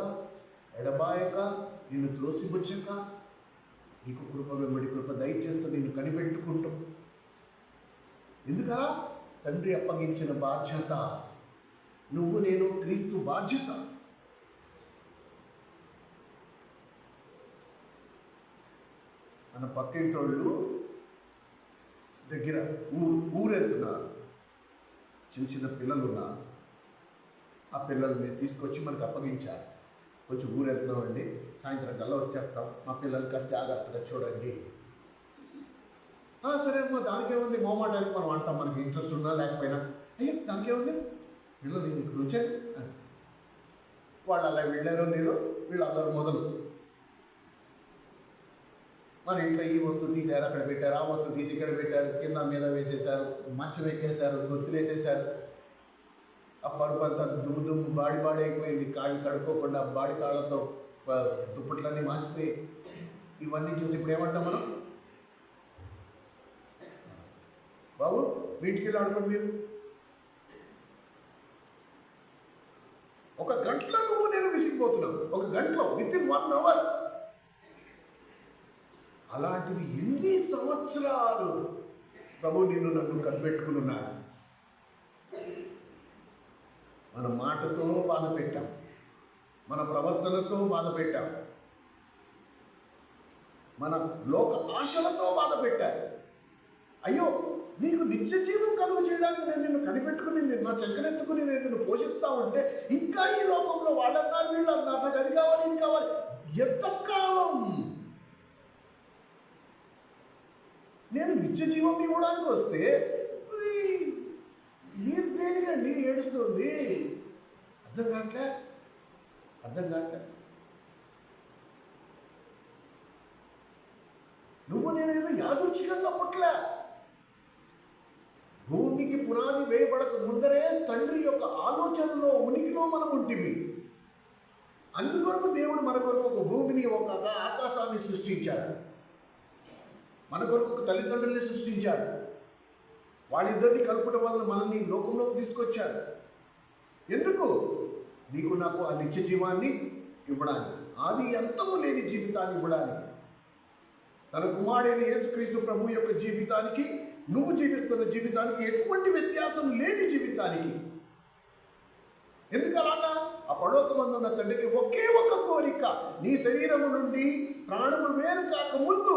ఎడబాయక నిన్ను త్రోసిపుచ్చక నీకు కృప వెంబడి కృప దయచేస్తూ నిన్ను కనిపెట్టుకుంటూ. ఎందుకలా? తండ్రి అప్పగించిన బాధ్యత. నువ్వు నేను క్రీస్తు బాధ్యత. మన పక్కింటోళ్ళు దగ్గర ఊరెళ్తున్నారు, చిన్న చిన్న పిల్లలు ఉన్నారు. ఆ పిల్లల్ని తీసుకొచ్చి మనకు అప్పగించారు. కొంచెం ఊరెళ్తున్నామండి, సాయంత్రం కల్లా వచ్చేస్తాం, మా పిల్లలు కాస్త జాగ్రత్తగా చూడండి. సరే అమ్మా, దానికేముంది, మోమాటానికి మనం అంటాం, మనకి ఇంట్రెస్ట్ ఉన్నా లేకపోయినా. అయ్యో దానికేముంది, పిల్లలు ఇక్కడ ఉంచండి అని. వాళ్ళు అలా వెళ్ళారో లేదో, వీళ్ళందరూ మొదలు మన ఇంట్లో ఈ వస్తువు తీశారు, అక్కడ పెట్టారు, ఆ వస్తువు తీసి ఇక్కడ పెట్టారు, కింద మీద వేసేసారు, మంచం ఎక్కేశారు, గొత్తులు వేసేసారు. ఆ పరుపు అంతా దుమ్ము బాడి అయిపోయింది, కాళ్ళు కడుక్కోకుండా బాడి కాళ్ళతో దుప్పట్లన్నీ మాసిపోయి. ఇవన్నీ చూసి ఇప్పుడు ఏమంటాం మనం, బాబు వీటికి వెళ్ళి ఆడుకోండి మీరు. ఒక గంటలో నువ్వు నేను విసిగిపోతున్నావు, ఒక గంటలో, వితిన్ 1 hour. అలాంటివి ఎన్ని సంవత్సరాలు ప్రభు నిన్ను నన్ను కనిపెట్టుకుని ఉన్నారు. మన మాటతో బాధ పెట్టాం, మన ప్రవర్తనతో బాధ పెట్టాం, మన లోక ఆశలతో బాధ పెట్టారు. అయ్యో నీకు నిత్య జీవం కలుగు చేయడానికి నేను నిన్ను కనిపెట్టుకుని నా చెక్కనెత్తుకుని నేను నిన్ను పోషిస్తా ఉంటే ఇంకా ఈ లోకంలో వాళ్ళన్నారు వీళ్ళు అన్నారు, నాకు అది కావాలి ఇది కావాలి. ఎంతకాలం నేను నిత్య జీవం ఇవ్వడానికి వస్తే మీరు దేనికండి ఏడుస్తుంది? అర్థం కావట్లే. నువ్వు నేను ఏదో యాదృచ్ఛికంగా పుట్టలే. భూమికి పునాది వేయబడక ముందరే తండ్రి యొక్క ఆలోచనలో ఉనికిలో మనం ఉంటివి. అందుకొరకు దేవుడు మన కొరకు ఒక భూమిని, ఒక ఆకాశాన్ని సృష్టించాడు. మన కొరకు ఒక తల్లిదండ్రుల్ని సృష్టించాడు. వాళ్ళిద్దరిని కలుపుట వలన మనల్ని లోకంలోకి తీసుకొచ్చాడు. ఎందుకు? నీకు నాకు ఆ నిత్య జీవాన్ని ఇవ్వడానికి, ఆది అంతము లేని జీవితాన్ని ఇవ్వడానికి. తన కుమారుడైన యేసుక్రీస్తు ప్రభు యొక్క జీవితానికి, నువ్వు జీవిస్తున్న జీవితానికి ఎటువంటి వ్యత్యాసం లేని జీవితానికి. ఎందుకు అలాగా? ఆ పరలోకమందున్న తండ్రికి ఒకే ఒక కోరిక, నీ శరీరము నుండి ప్రాణము వేరు కాక ముందు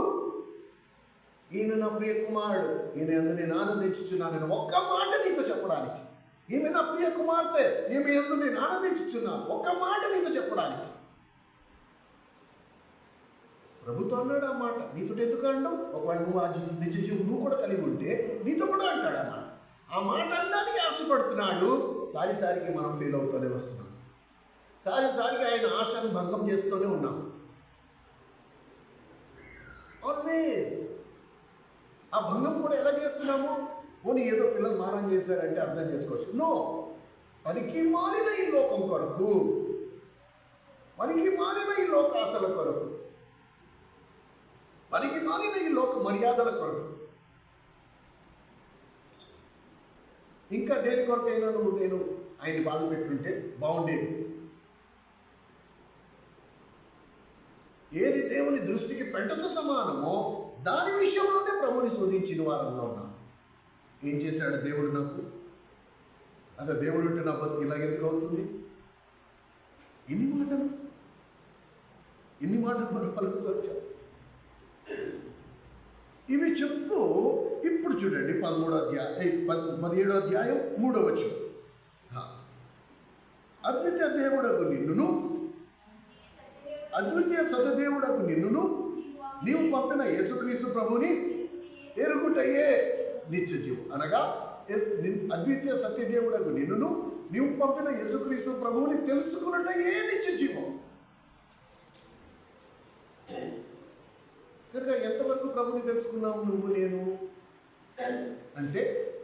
ఈయన నా ప్రియ కుమారుడు, ఈయన యందు నేను ఆనందించుచున్నాను ఒక్క మాట నీతో చెప్పడానికి. ఈమె నా ప్రియ కుమార్తె, ఈమె యందు నేను ఆనందించుచున్నాను ఒక్క మాట నీతో చెప్పడానికి. ప్రభుతో అన్నాడు ఆ మాట. నీతో ఎందుకు అన్నాడు? ఒకవేళ నువ్వు ఆ నిత్య జీవం నువ్వు కూడా కలిగి ఉంటే నీతో కూడా అంటాడు అన్నమాట. ఆ మాట అనడానికి ఆశపడుతున్నాడు. సారికి మనం ఫెయిల్ అవుతూనే వస్తున్నాం. సారికి ఆయన ఆశను భంగం చేస్తూనే ఉన్నాం. ఆల్వేస్ ఆ భంగం కూడా ఎలా చేస్తున్నాము? పోనీ ఏదో పిల్లలు మారం చేశారంటే అర్థం చేసుకోవచ్చు. నో, పనికి మారిన ఈ లోకం కొరకు, పనికి మారిన ఈ లోకాశల కొరకు, పనికి మారిన ఈ లోక మర్యాదల కొరకు, ఇంకా దేని కొరకైనా నేను ఆయన్ని బాధ పెట్టుంటే బాగుండేది. ఏది దేవుని దృష్టికి పెంటతో సమానమో దాని విషయంలోనే ప్రభుని శోధించిన వారంగా ఉన్నాం. ఏం చేశాడు దేవుడు నాకు? అసలు దేవుడు ఉంటే నా బతుకు ఇలాగెందుకు అవుతుంది? ఇన్ని మాటలు మనం పలుకుతూ ఇవి చెప్తూ ఇప్పుడు చూడండి 17వ అధ్యాయం 3వ వచనం. అద్వితీయ దేవుడకు నిన్నును, అద్వితీయ సతదేవుడకు నిన్నును, నీవు పంపిన యేసుక్రీస్తు ప్రభుని ఎరుగుటయే నిత్య జీవం. అనగా అద్వితీయ సత్యదేవుడకు నిన్నును, నీవు పంపిన యేసుక్రీస్తు ప్రభువుని తెలుసుకున్నటయే నిత్య జీవం. కనుక ఎంతవరకు ప్రభుని తెలుసుకున్నావు నువ్వు నేను అంటే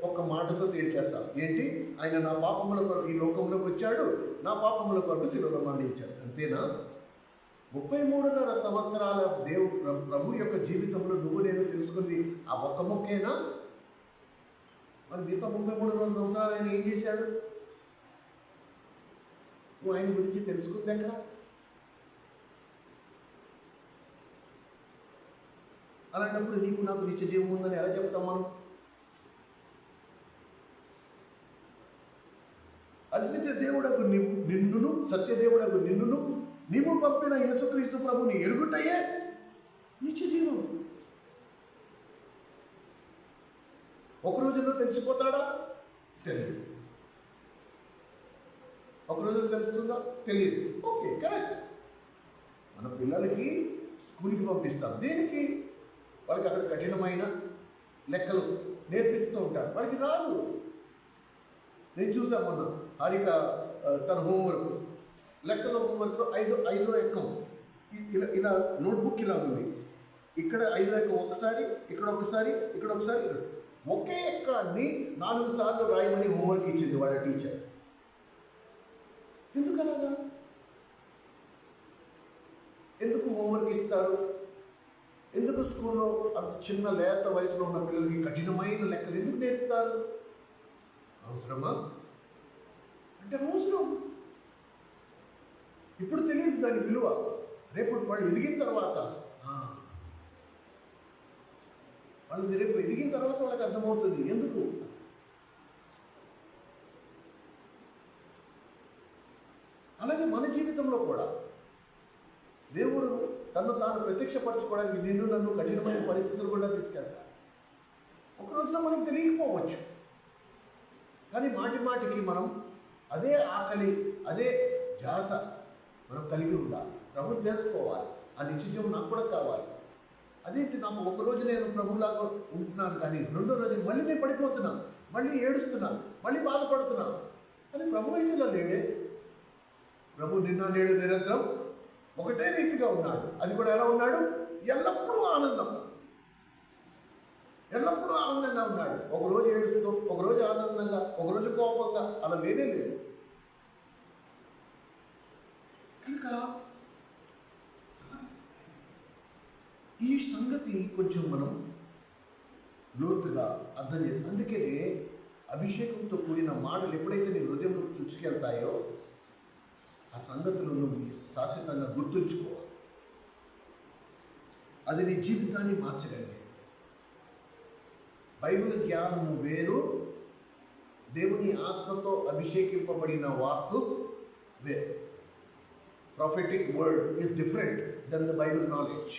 ఒక్క మాటతో తేల్చేస్తావు. ఏంటి? ఆయన నా పాపముల కొరకు ఈ లోకంలోకి వచ్చాడు, నా పాపముల కొరకు శిలువలో మరణించాడు. అంతేనా? 33.5 సంవత్సరాల ప్రభు యొక్క జీవితంలో నువ్వు నేను తెలుసుకుంది ఆ ఒక్క మొక్కేనా? మరి మిగతా 33.5 సంవత్సరాలు ఆయన ఏం చేశాడు? నువ్వు ఆయన గురించి తెలుసుకుంది ఎక్కడ? అలాంటప్పుడు నీకు నాకు నిత్య జీవం ఉందని ఎలా చెప్తాం మనం? అద్వితీయ దేవుడకు నిన్నును, సత్యదేవుడకు నిన్నును, నీవు పంపిన యేసుక్రీస్తు ప్రభుని ఎరుగుటయే నిత్య జీవం. ఒక రోజుల్లో తెలిసిపోతాడా? తెలియదు. ఒక రోజులో తెలుస్తుందా? తెలియదు. Okay, correct. మన పిల్లలకి స్కూల్కి పంపిస్తాం. దేనికి? వాళ్ళకి అక్కడ కఠినమైన లెక్కలు నేర్పిస్తూ ఉంటారు. వాడికి రాదు. నేను చూసాను మొన్న హారిక తన హోంవర్క్, లెక్కలో హోంవర్క్లో ఐదో ఎక్కం ఇలా నోట్బుక్ ఇలా ఉంది. ఇక్కడ 5 ఎక్కం ఒకసారి, ఇక్కడ ఒకసారి, ఇక్కడ ఒకసారి, ఒకే ఎక్కాన్ని 4 సార్లు రాయమని హోంవర్క్ ఇచ్చింది వాళ్ళ టీచర్. ఎందుకలాగా? ఎందుకు హోంవర్క్ ఇస్తారు? ఎందుకు స్కూల్లో అంత చిన్న లేత వయసులో ఉన్న పిల్లలకి కఠినమైన లెక్కలు ఎందుకు నేర్పుతారు? అవసరమా అంటే అవసరం. ఇప్పుడు తెలియదు దాని విలువ. రేపు వాళ్ళు ఎదిగిన తర్వాత వాళ్ళకి అర్థమవుతుంది ఎందుకు. అలాగే మన జీవితంలో కూడా దేవుడు తను తాను ప్రత్యక్షపరచుకోవడానికి నిన్ను నన్ను కఠినమైన పరిస్థితులు కూడా తీసుకెళ్తాడు. ఒక రోజులో మనకు తెలియకపోవచ్చు, కానీ మాటి మాటికి మనం అదే ఆకలి, అదే ధ్యాస మనం కలిగి ఉండాలి. ప్రభుని తెలుసుకోవాలి. ఆ నిత్యజీవం నాకు కూడా కావాలి. అదేంటి, నాకు ఒకరోజు నేను ప్రభులాగా ఉంటున్నాను, కానీ రెండో రోజు మళ్ళీ నేను పడిపోతున్నాను, మళ్ళీ ఏడుస్తున్నాను, మళ్ళీ బాధపడుతున్నాను. కానీ ప్రభు అయితే ఇలా లేడే. ప్రభు నిన్న నేడు నిరంతరం ఒకటే రీతిగా ఉన్నాడు. అది కూడా ఎలా ఉన్నాడు? ఎల్లప్పుడూ ఆనందం, ఎల్లప్పుడూ ఆనందంగా ఉన్నాడు. ఒకరోజు ఏడుస్తూ, ఒకరోజు ఆనందంగా, ఒకరోజు కోపంగా, అలా లేనే లేదు. కనుక ఈ సంగతి కొంచెం మనం లోతుగా అర్థం చేస్తాం. అందుకనే అభిషేకంతో కూడిన మాటలు ఎప్పుడైతే నీ హృదయంలో చుచ్చుకెళ్తాయో ఆ సంగతులను నువ్వు శాశ్వతంగా గుర్తుంచుకోవాలి. అది నీ జీవితాన్ని మార్చగలిగే. బైబిల్ జ్ఞానము వేరు, దేవుని ఆత్మతో అభిషేకింపబడిన వాక్కు వేరు. Prophetic word is different then the Bible knowledge.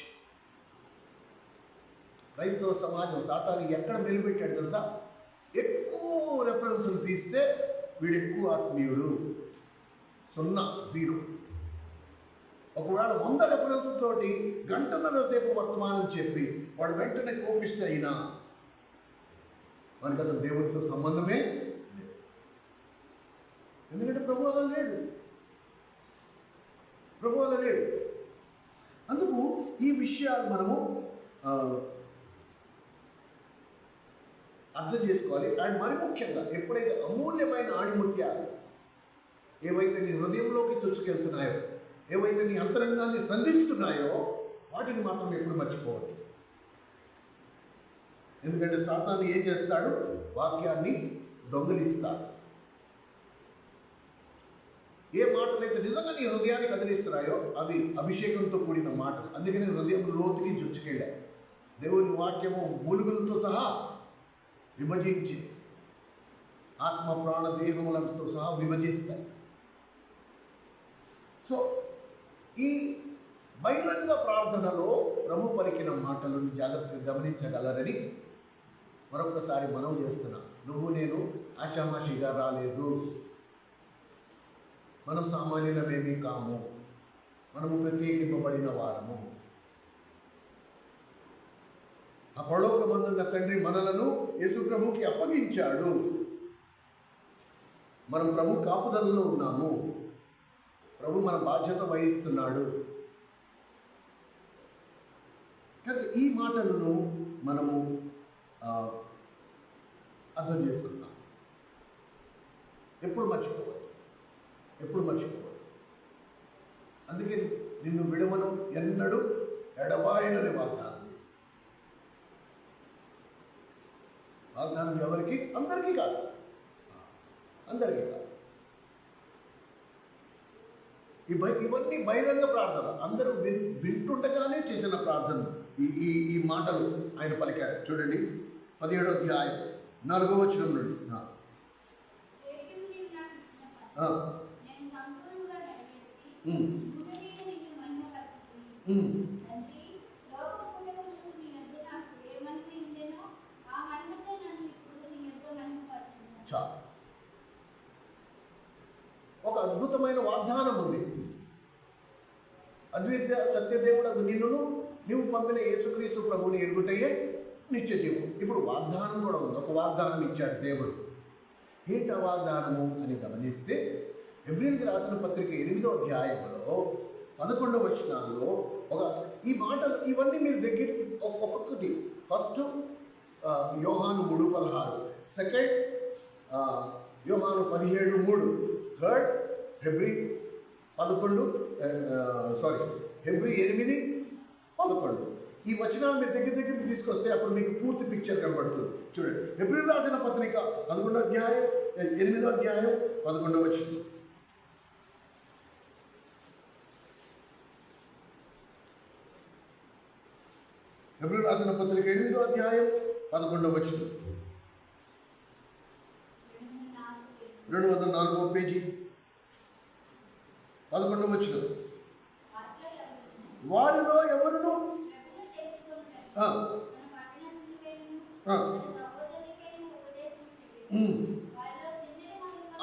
క్రైస్తవ సమాజం సాతాను ఎక్కడ మెలిపెట్టాడు తెలుసా? ఎక్కువ రెఫరెన్సులు తీస్తే వీడు ఎక్కువ ఆత్మీయుడు, 0, 0. ఒకవేళ 100 రెఫరెన్స్ తోటి గంటన్నర సేపు వర్తమానం చెప్పి వాడు వెంటనే కోపిస్తే అయినా మనకి అసలు దేవుడితో సంబంధమే లేదు. ఎందుకంటే ప్రభు అలా లేడు, ప్రభు అలా లేడు. అందుకు ఈ విషయాలు మనము అర్థం చేసుకోవాలి. అండ్ మరి ముఖ్యంగా ఎప్పుడైతే అమూల్యమైన ఆణిముత్యాలు ఏవైతే నీ హృదయంలోకి చొచ్చుకెళ్తున్నాయో, ఏవైతే నీ అంతరంగాన్ని సంధిస్తున్నాయో, వాటిని మాత్రం ఎప్పుడు మర్చిపోవద్దు. ఎందుకంటే సాతాను ఏం చేస్తాడు? వాక్యాన్ని దొంగిలిస్తాడు. ఏ మాటలైతే నిజంగా నీ హృదయాన్ని కదిలిస్తున్నాయో అవి అభిషేకంతో కూడిన మాటలు. అందుకని హృదయం లోతుకి చొచ్చుకెళ్ళాయి. దేవుని వాక్యము మూలుగులతో సహా విభజించి ఆత్మ ప్రాణ దేహములతో సహా విభజిస్తాయి. సో ఈ బహిరంగ ప్రార్థనలో ప్రభు పలికిన మాటలను జాగ్రత్తగా గమనించగలరని మరొకసారి మనం చేస్తున్నాం. నువ్వు నేను ఆషామాషిగా రాలేదు. మనం సామాన్యులమేమీ కాము. మనము ప్రత్యేకింపబడిన వారము. ఆ పరలోకమందున్న తండ్రి మనలను యేసు ప్రభుకి అప్పగించాడు. మనం ప్రభు కాపుదలలో ఉన్నాము. ప్రభు మన బాధ్యత వహిస్తున్నాడు. కనుక ఈ మాటలను మనము అర్థం చేసుకుందాం. ఎప్పుడు మర్చిపోవాలి, ఎప్పుడు మర్చిపోవాలి. అందుకే నిన్ను విడవను ఎన్నడూ ఎడబాయనని వాగ్దానం చేసి. వాగ్దానం ఎవరికి? అందరికీ కాదు, అందరికీ కాదు. ఇవన్నీ బహిరంగ ప్రార్థన. అందరూ వింటుండగానే చేసిన ప్రార్థన. ఈ మాటలు ఆయన పలికారు. చూడండి 17వ అధ్యాయం 4వ వచనం నుండి. నేను సంపూర్ణంగా నెరవేర్చి ఉమ్, భూమి మీద నిన్ను మహిమపరచుకుని ఉమ్. తండ్రి లోకము పుట్టకముందు నీ యొద్ద నాకు ఏ మహిమ ఉండెనో ఆ మహిమతో నన్ను ఇప్పుడు నీ యొద్ద మహిమపరచును. చాలు. ఒక అద్భుతమైన వాగ్దానం ఉంది. అద్విత సత్యదేవుడు నిన్నును నీవు పంపిన యేసుక్రీస్తు ప్రభువుని ఎరుగుటయే నిత్య జీవం. ఇప్పుడు వాగ్దానం కూడా ఉంది. ఒక వాగ్దానం ఇచ్చాడు దేవుడు. ఏంటి ఆ వాగ్దానము అని గమనిస్తే హెబ్రీయులకు రాసిన పత్రిక 8వ అధ్యాయంలో 11వ వచనాల్లో ఒక ఈ మాటలు ఇవన్నీ మీరు దగ్గర ఒక్కొక్కటి. ఫస్ట్ యోహాను 3:16, సెకండ్ యోహాను 17:3, థర్డ్ హెబ్రీ 8:11. ఈ వచనాలు మీరు దగ్గరికి తీసుకొస్తే అప్పుడు మీకు పూర్తి పిక్చర్ కనబడుతుంది. చూడండి, హెబ్రీయులకు రాసిన పత్రిక 11వ అధ్యాయం 8వ అధ్యాయం 11వ వచనం. హెబ్రీయులకు రాసిన పత్రిక 8వ అధ్యాయం 11వ వచనం. 204వ పేజీ 11వ వచనం. వారిలో ఎవరును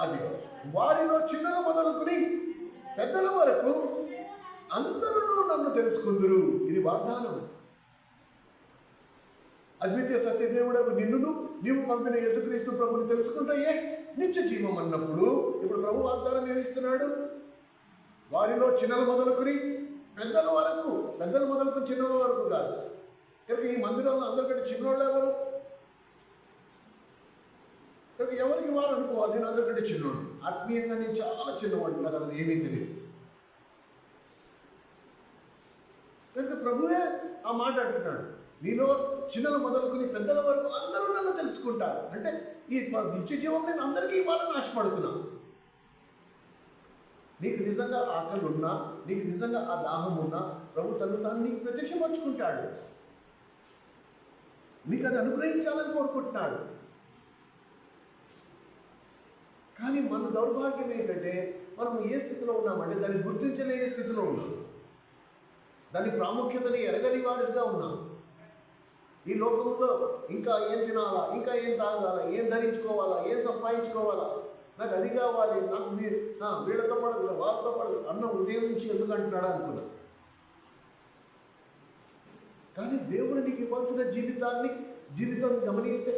అది వారిలో చిన్నల మొదలుకుని పెద్దల వరకు అందరూ నన్ను తెలుసుకుందురు. ఇది వాగ్దానం. అద్వితీయ సత్యదేవుడు నిన్నును నీవు పంపిన యేసుక్రీస్తు ప్రభుని తెలుసుకుంటాయే నిత్య జీవం అన్నప్పుడు ఇప్పుడు ప్రభు వాగ్దానం ఏమిస్తున్నాడు? వారిలో చిన్నల మొదలుకుని పెద్దల వరకు, పెద్దల మొదలుకుని చిన్నల వరకు కాదు. కనుక ఈ మందిరంలో అందరికంటే చిన్నోళ్ళు ఎవరు? కనుక ఎవరికి వారు అనుకోవాలి, నేను అందరికంటే చిన్నోడు. ఆత్మీయంగా నేను చాలా చిన్నవాడు, నాకు అసలు ఏమీ తెలియదు. కనుక ప్రభువే ఆ మాట అంటున్నాడు, నీలో చిన్నలు మొదలుకుని పెద్దల వరకు అందరూ నన్ను తెలుసుకుంటారు. అంటే ఈ నిత్య జీవం నేను అందరికీ ఇవ్వాలని ఆశపడుతున్నాను. నీకు నిజంగా ఆకలి ఉన్నా, నీకు నిజంగా ఆ దాహం ఉన్నా ప్రభు తాను నీకు ప్రత్యక్షపరుచుకుంటాడు. నీకు అది అనుగ్రహించాలని కోరుకుంటున్నాడు. కానీ మన దౌర్భాగ్యం ఏంటంటే మనం ఏ స్థితిలో ఉన్నామంటే దాన్ని గుర్తించలేని స్థితిలో ఉన్నాం. దాని ప్రాముఖ్యతని ఎరగని వారిగా ఉన్నాం. ఈ లోకంలో ఇంకా ఏం తినాలా, ఇంకా ఏం తాగాలా, ఏం ధరించుకోవాలా, ఏం సంపాదించుకోవాలా, నాకు అది కావాలి, నాకు వీళ్ళతో పడదు, వాళ్ళతో పడదు అన్న ఉదయం నుంచి ఎందుకు అంటున్నాడా అనుకున్నా. కానీ దేవుడు నీకు ఇవ్వాల్సిన జీవితాన్ని గమనిస్తే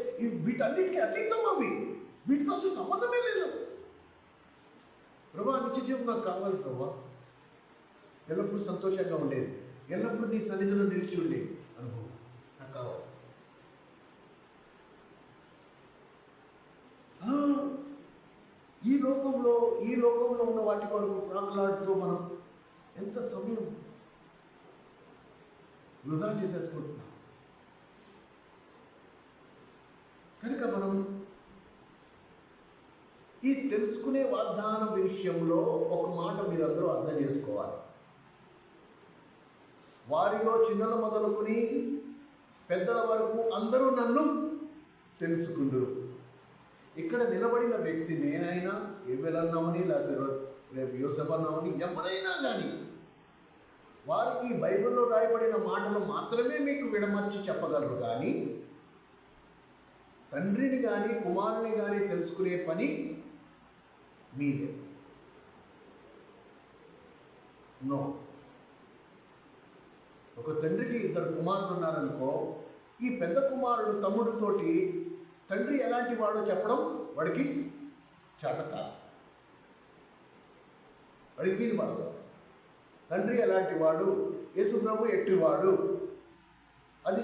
వీటన్నిటికీ అతీతం అవి, వీటితో అసలు సంబంధమే లేదు. ప్రభా నిత్య జీవం నాకు కావాలి ప్రభా, ఎల్లప్పుడూ సంతోషంగా ఉండేది, ఎల్లప్పుడూ నీ సన్నిధిలో నిలిచి ఉండేది అనుభవం నాకు కావాలి. ఈ లోకంలో ఉన్న వాటి కొరకు ప్రాకులాడుతూ మనం ఎంత సమయం వృధా చేసేసుకుంటున్నాం. కనుక మనం ఈ తెలుసుకునే వాగ్దానం విషయంలో ఒక మాట మీరందరూ అర్థం చేసుకోవాలి. వారిలో చిన్నల మొదలుకొని పెద్దల వరకు అందరూ నన్ను తెలుసుకుందరు. ఇక్కడ నిలబడిన వ్యక్తి నేనైనా, ఏబెలన్నామని, లేకపోతే రేపు యోసేపు అన్నామని, ఎవరైనా కానీ వారికి బైబిల్లో రాయబడిన మాటలు మాత్రమే మీకు విడమర్చి చెప్పగలరు. కానీ తండ్రిని కానీ కుమారుని కానీ తెలుసుకునే పని మీదే. నో. ఒక తండ్రికి 2 కుమారులు ఉన్నారనుకో, ఈ పెద్ద కుమారుడు తమ్ముడితోటి తండ్రి ఎలాంటి వాడో చెప్పడం వాడికి చేత కాదు, వాడికి వీలు పడదు. తండ్రి ఎలాంటి వాడు, యేసు ప్రభు ఎట్టివాడు అది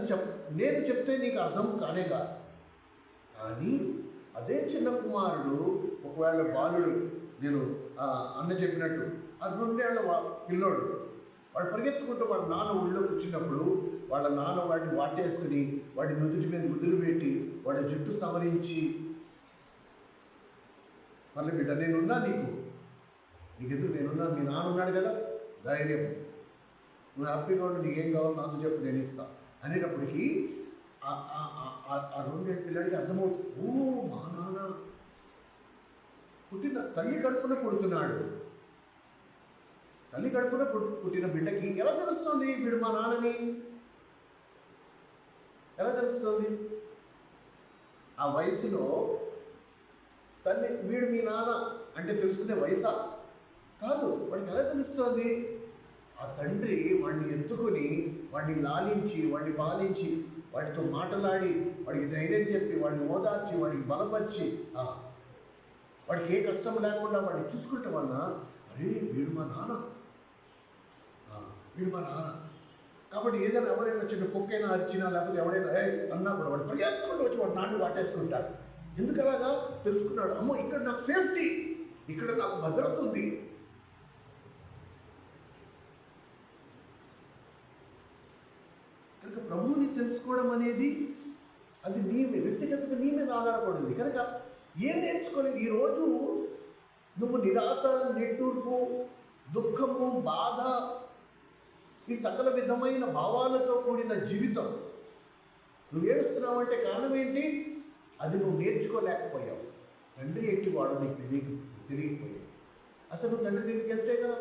నేను చెప్తే నీకు అర్థం కానే కాదు. కానీ అదే చిన్న కుమారుడు ఒకవేళ బాలుడు, నేను అన్న చెప్పినట్టు 2 ఏళ్ల పిల్లోడు, వాడు పరిగెత్తుకుంటూ వాడు నాన్న ఊళ్ళో కూర్చున్నప్పుడు వాళ్ళ నాన్న వాడిని వాటేసుకుని వాడి నుదుటి మీద ముద్దులు పెట్టి వాడి జుట్టు సవరించి, మళ్ళీ బిడ్డ నేనున్నా, నీకెందుకు నేనున్నా, మీ నాన్న ఉన్నాడు కదా, ధైర్యం, నువ్వు హ్యాపీగా ఉండి నీకేం కావాలో నాతో చెప్పు, నేను ఇస్తా అనేటప్పటికీ ఆ 2 ఏళ్ళ పిల్లడికి అర్థమవుతుంది, ఓ మా నాన్న తల్లి కడుపున పుడుతున్నాడు. తల్లి కడుపున పుట్టిన బిడ్డకి ఎలా తెలుస్తుంది వీడు మా నాన్నని? ఎలా తెలుస్తుంది? ఆ వయసులో తల్లి వీడు మీ నాన్న అంటే తెలుసుకునే వయసా? కాదు. వాడికి ఎలా తెలుస్తుంది? ఆ తండ్రి వాడిని ఎత్తుకొని, వాడిని లాలించి, వాడిని పాలించి, వాడితో మాటలాడి, వాడికి ధైర్యం చెప్పి, వాడిని ఓదార్చి, వాడికి బలపరిచి, వాడికి ఏ కష్టం లేకుండా వాడిని చూసుకుంటాం వల్ల అరే వీడు మా నాన్న, వీడు మా నాన్న. కాబట్టి ఏదైనా ఎవరైనా చిన్న కుక్కైనా అరిచినా లేకపోతే ఎవడైనా అన్నా కూడా వాడు పరిగెత్తుకుంటూ వచ్చి వాడు నాన్న వాటేసుకుంటాడు. ఎందుకలాగా? తెలుసుకున్నాడు, అమ్మో ఇక్కడ నాకు సేఫ్టీ, ఇక్కడ నాకు భద్రత ఉంది. కనుక ప్రభువుని తెలుసుకోవడం అనేది అది నీ వ్యక్తిగతంగా నీ మీద ఆధారపడింది. కనుక ఏం నేర్చుకోలేదు? ఈరోజు నువ్వు నిరాశ, నిట్టూర్పు, దుఃఖము, బాధ, ఈ సకల విధమైన భావాలతో కూడిన జీవితం నువ్వు ఏడుస్తున్నావంటే కారణం ఏంటి? అది నువ్వు నేర్చుకోలేకపోయావు. తండ్రి ఎట్టివాడు నీకు తెలియకపోయావు. అసలు నువ్వు తండ్రి దగ్గరికి వెళ్తే కదా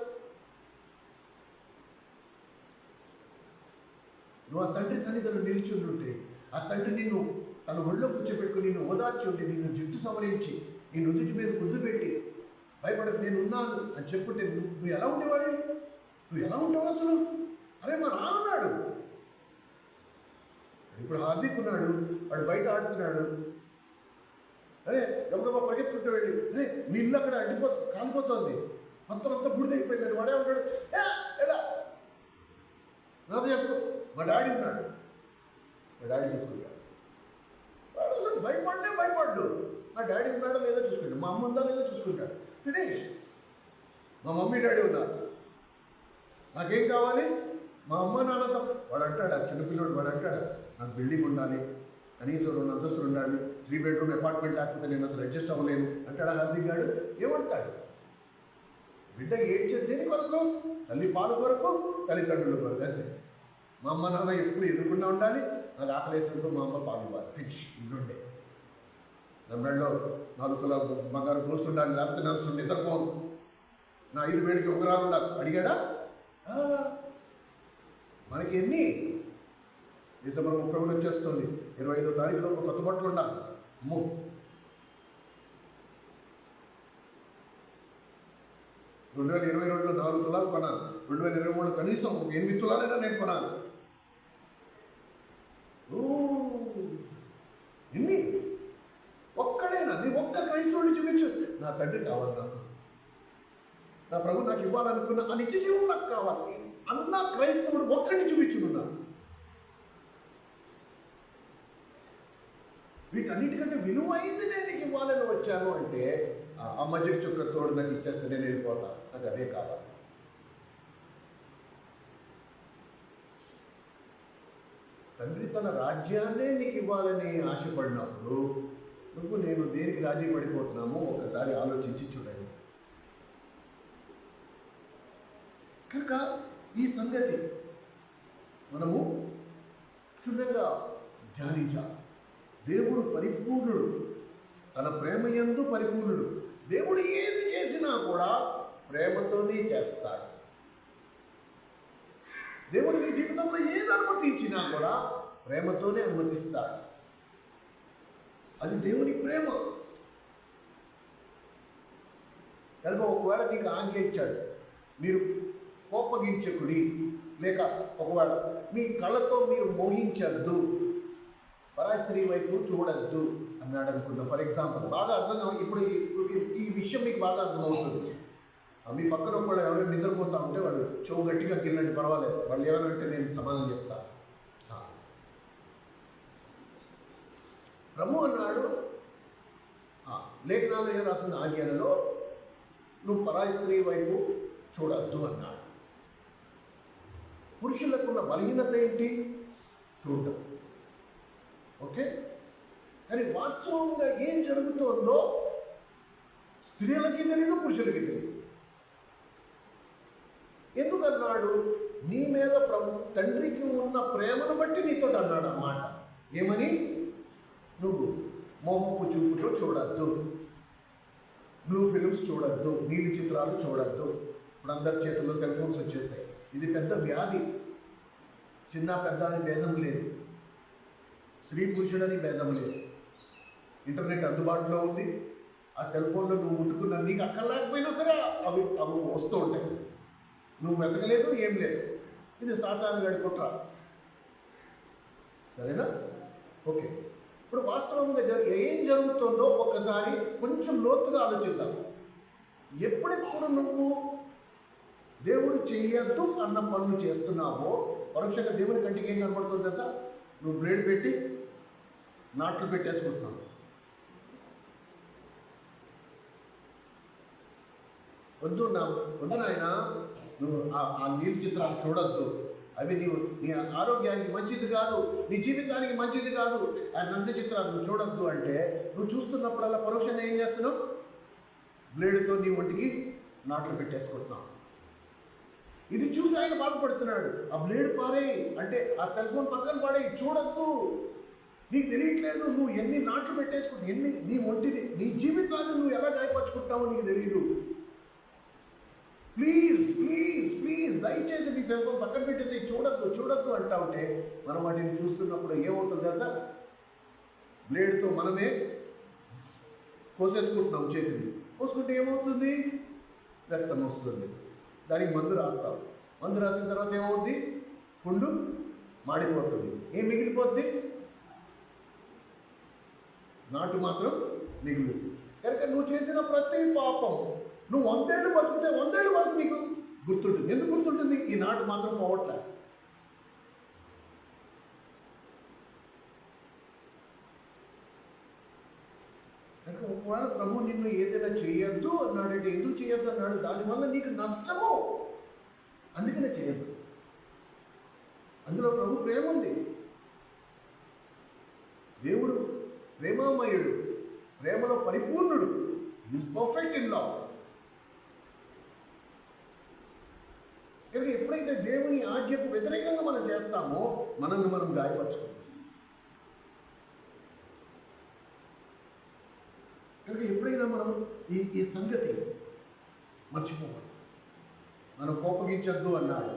నువ్వు ఆ తండ్రి సన్నిధిలో నిలిచుంటుంటే, ఆ తండ్రి నిన్ను తన ఒళ్ళో కూర్చోబెట్టుకుని నిన్ను ఓదార్చుంటే, నిన్ను జుట్టు సవరించి, నీ నుదుటి మీద ముద్దు పెట్టి, భయపడకు నేను ఉన్నాను అని చెప్పుంటే నువ్వు ఎలా ఉండేవాడు? నువ్వు ఎలా ఉంటావు అసలు? అరే మా నాన్న ఉన్నాడు. ఇప్పుడు హార్దిక్ ఉన్నాడు, వాడు బయట ఆడుతున్నాడు. అరే గబగబా పరిగెత్తుకుంటూ వెళ్ళి, అరే నీ ఇల్లు అక్కడ కాలిపోతుంది, మొత్తం అంతా బుడిదైపోయిందండి. వాడే ఉంటాడు, ఎలా నాతో చెప్పు. మా డాడీ ఉన్నాడు, మా డాడీ చూసుకుంటాడు. వాడు అసలు భయపడ్డు. మా డాడీ ఉన్నాడో లేదో చూసుకుంటాడు, మా అమ్మ ఉందా లేదో చూసుకుంటాడు. ఫినిష్. మా మమ్మీ డాడీ ఉన్నారు, నాకేం కావాలి? మా అమ్మ నాన్నతో. వాడు అంటాడు, ఆ చిన్నపిల్లడు వాడు అంటాడు, నాకు బిల్డింగ్ ఉండాలి, కనీసం 2 అంతస్తులు ఉండాలి, 3 బెడ్రూమ్ అపార్ట్మెంట్ లేకపోతే నేను అసలు అడ్జస్ట్ అవ్వలేను అంటాడు. హార్దిక్ గాడు ఏమంటాడు? బిడ్డ ఏడ్చేది దేని కొరకు? తల్లి పాలు కొరకు, తల్లిదండ్రుల కొరకు. అంతే. మా అమ్మ నాన్న ఎప్పుడు ఎదుర్కొన్నా ఉండాలి, నాకు ఆకలేసినప్పుడు మా అమ్మ పాలు ఇవ్వాలి. ఫినిష్. ఇల్లుండే నా మెడలో 4 తులాల బంగారు గోల్స్ ఉండాలి, లేకపోతే నాకు నిద్రపోను, నా 5 వేడికి ఉంగరాలు ఉండాలి. అడిగాడా? మనకి ఎన్ని? డిసెంబర్ 31 వచ్చేస్తుంది, 25వ తారీఖులో కొత్త బట్టలు ఉండాలి. 2022లో 4 తులాలు కొనాలి, 2023 కనీసం 8 తులాలైనా నేను కొనాలి. ఎన్ని? ఒక్కడేనా? నీ ఒక్క క్రైస్తవుడిని చూపించు, నా తండ్రి కావాలి, నాకు నా ప్రభు నాకు ఇవ్వాలనుకున్న ఆ నిత్య జీవం నాకు కావాలి అన్న క్రైస్తవుడు ఒక్కడిని చూపించుకున్నాను. వీటన్నిటికంటే విలువైంది నేను నీకు ఇవ్వాలని వచ్చాను అంటే, ఆ మధ్య చుక్క తోడు నాకు ఇచ్చేస్తే నేను వెళ్ళిపోతాను, నాకు అదే కావాలి. తండ్రి తన రాజ్యాన్నే నీకు ఇవ్వాలని ఆశపడినప్పుడు నువ్వు నేను దేనికి రాజీ పడిపోతున్నామో ఒకసారి ఆలోచించి చూడండి. కనుక ఈ సంగతి మనము క్షుణ్ణంగా ధ్యానించాలి. దేవుడు పరిపూర్ణుడు, తన ప్రేమయందు పరిపూర్ణుడు. దేవుడు ఏది చేసినా కూడా ప్రేమతోనే చేస్తాడు. దేవుడు నీ జీవితంలో ఏది అనుమతించినా కూడా ప్రేమతోనే అనుమతిస్తాడు. అది దేవుని ప్రేమ. కనుక ఒకవేళ నీకు ఆజ్ఞ ఇచ్చాడు, మీరు కోపగించకుడి, లేక ఒకవేళ మీ కళ్ళతో మీరు మోహించద్దు, పరాయి స్త్రీ వైపు చూడద్దు అన్నాడు అనుకుందాం. ఫర్ ఎగ్జాంపుల్, బాగా అర్థం ఇప్పుడు ఈ విషయం మీకు బాగా అర్థమవుతుంది. మీ పక్కన కూడా ఎవరైనా నిద్రపోతా ఉంటే వాడు చెవు గట్టిగా గిల్లండి, పర్వాలేదు, వాళ్ళు ఏమనంటే నేను సమాధానం చెప్తా. ప్రభు అన్నాడు, లేఖనాలు ఏం రాసిన ఆజ్ఞలలో నువ్వు పరాయి స్త్రీ వైపు చూడద్దు అన్నాడు. పురుషులకున్న బలహీనత ఏంటి? చూడటం. ఓకే, కానీ వాస్తవంగా ఏం జరుగుతుందో స్త్రీలకి తెలియదు, పురుషులకి తెలియదు. ఎందుకన్నాడు? నీ మీద తండ్రికి ఉన్న ప్రేమను బట్టి నీతో అన్నాడు అన్నమాట. ఏమని? నువ్వు మోహపు చూపుతో చూడద్దు, బ్లూ ఫిలిమ్స్ చూడొద్దు, నీలి చిత్రాలు చూడొద్దు. ఇప్పుడు అందరి చేతుల్లో సెల్ ఫోన్స్ వచ్చేసాయి. ఇది పెద్ద వ్యాధి. చిన్న పెద్ద అని భేదం లేదు, స్త్రీ పురుషుడని భేదం లేదు. ఇంటర్నెట్ అందుబాటులో ఉంది. ఆ సెల్ ఫోన్లో నువ్వు ముట్టుకున్నా నీకు అక్కర్లేకపోయినా సరే అవి వస్తూ ఉంటాయి. నువ్వు వెతకలేదు, ఏం లేదు. ఇది సాతాను గడి కుట్ర. సరేనా? ఓకే. ఇప్పుడు వాస్తవంగా ఏం జరుగుతుందో ఒక్కసారి కొంచెం లోతుగా ఆలోచిద్దాం. ఎప్పుడెప్పుడు నువ్వు దేవుడు చెయ్యొద్దు అన్న పనులు చేస్తున్నావో పరోక్షంగా దేవుని కంటికి ఏం కనపడుతుంది తెలుసా? నువ్వు బ్లేడ్ పెట్టి నాట్లు పెట్టేసుకుంటున్నావు. వద్దు నాయన, నువ్వు ఆ నీళ్ళ చిత్రాలు చూడొద్దు. అవి నీ ఆరోగ్యానికి మంచిది కాదు, నీ జీవితానికి మంచిది కాదు. ఆ నంది చిత్రాలు నువ్వు చూడొద్దు అంటే నువ్వు చూస్తున్నప్పుడల్లా పరోక్షంగా ఏం చేస్తున్నావు? బ్లేడ్తో నీ ఒంటికి నాట్లు పెట్టేసుకుంటున్నావు. ఇది చూసి ఆయన బాధపడుతున్నాడు. ఆ బ్లేడ్ పారేయి అంటే ఆ సెల్ ఫోన్ పక్కన పాడేయి, చూడొద్దు. నీకు తెలియట్లేదు నువ్వు ఎన్ని నాట్లు పెట్టేసుకుంటు, నీ ఒంటిని, నీ జీవితాన్ని నువ్వు ఎలా గాయపరుచుకుంటావో నీకు తెలియదు. ప్లీజ్ ప్లీజ్ ప్లీజ్ దయచేసి నీ సెల్ ఫోన్ పక్కన పెట్టేసి చూడొద్దు అంటా ఉంటే మనం వాటిని చూస్తున్నప్పుడు ఏమవుతుంది తెలుసా? బ్లేడ్తో మనమే కోసేసుకుంటున్నాం చేతిని. కోసుకుంటే ఏమవుతుంది? రక్తం వస్తుంది. దానికి మందు రాస్తాం. మందు రాసిన తర్వాత ఏమవుద్ది? పుండు మాడిపోతుంది. ఏం మిగిలిపోద్ది? నాటు మాత్రం మిగులుతుంది. కనుక నువ్వు చేసిన ప్రతి పాపం నువ్వు 100 ఏళ్ళు బతుకుతే 100 ఏళ్ళ వరకు నీకు గుర్తుంటుంది. ఎందుకు గుర్తుంటుంది? ఈ నాటు మాత్రం పోవట్లే. కనుక ఒకవేళ ప్రభు నిన్ను ఏదైనా చేయొద్దు అన్నాడంటే ఎందుకు చేయొద్దు అన్నాడు? దానివల్ల నీకు నష్టము, అందుకనే చేయొద్దు. అందులో ప్రభు ప్రేమ ఉంది. దేవుడు ప్రేమామయుడు, ప్రేమలో పరిపూర్ణుడు. Is perfect in love. కనుక ఎప్పుడైతే దేవుని ఆజ్ఞకు వ్యతిరేకంగా మనం చేస్తామో మనల్ని మనం గాయపరచుకుంటాం. కనుక ఎప్పుడైనా మనం ఈ సంగతి మర్చిపోవాలి. మనం కోపగించొద్దు అన్నాడు.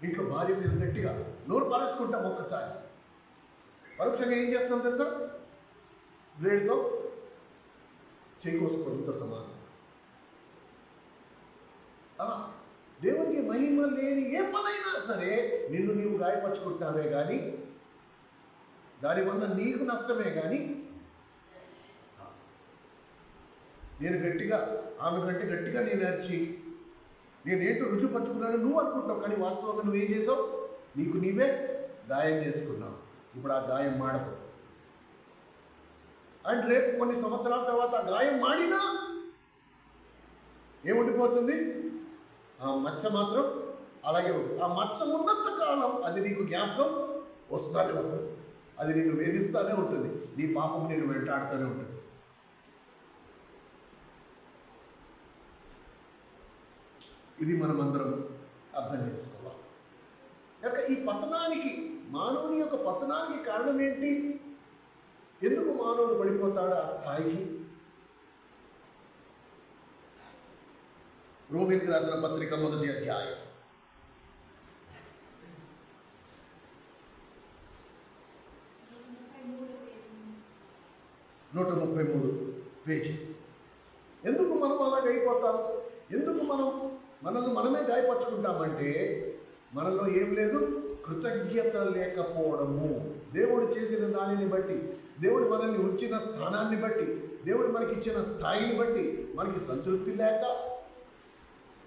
ఇంట్లో భార్య మీద గట్టిగా నోరు పారేసుకుంటాం. ఒక్కసారి పరోక్షంగా ఏం చేస్తాం తెలుసా? బ్లేడ్తో చేకోసుకోవడంతో సమానం. అలా దేవునికి మహిమ లేని ఏ పనైనా సరే నిన్ను నీవు గాయపరుచుకుంటున్నావే కానీ దానివల్ల నీకు నష్టమే. కానీ నేను గట్టిగా ఆమె కంటే గట్టిగా నేను అరిచి నేనేంటో రుజుపరుచుకున్నాను నువ్వు అనుకుంటావు, కానీ వాస్తవంగా నువ్వేం చేసావు? నీకు నీవే గాయం చేసుకున్నావు. ఇప్పుడు ఆ గాయం మాడదు. అండ్ రేపు కొన్ని సంవత్సరాల తర్వాత ఆ గాయం మాడినా ఏముండిపోతుంది? ఆ మచ్చ మాత్రం అలాగే ఉంటుంది. ఆ మచ్చ ఉన్నంత కాలం అది నీకు జ్ఞాపకం వస్తూనే ఉంటుంది. అది నిన్ను వేధిస్తూనే ఉంటుంది. నీ పాపం నిన్ను వెంటాడుతూనే ఉంటుంది. ఇది మనం అందరం అర్థం చేసుకోవాలి. కనుక ఈ పతనానికి, మానవుని యొక్క పతనానికి కారణం ఏంటి? ఎందుకు మానవుడు పడిపోతాడు ఆ స్థాయికి? రోమీయులకు రాసిన పత్రిక 1వ అధ్యాయం 133 పేజీ. ఎందుకు మనం అలాగైపోతాం? ఎందుకు మనల్ని మనమే గాయపరుచుకుంటామంటే మనలో ఏం లేదు? కృతజ్ఞత లేకపోవడము. దేవుడు చేసిన దానిని బట్టి, దేవుడు మనల్ని ఉంచిన స్థానాన్ని బట్టి, దేవుడు మనకి ఇచ్చిన స్థాయిని బట్టి మనకి సంతృప్తి లేక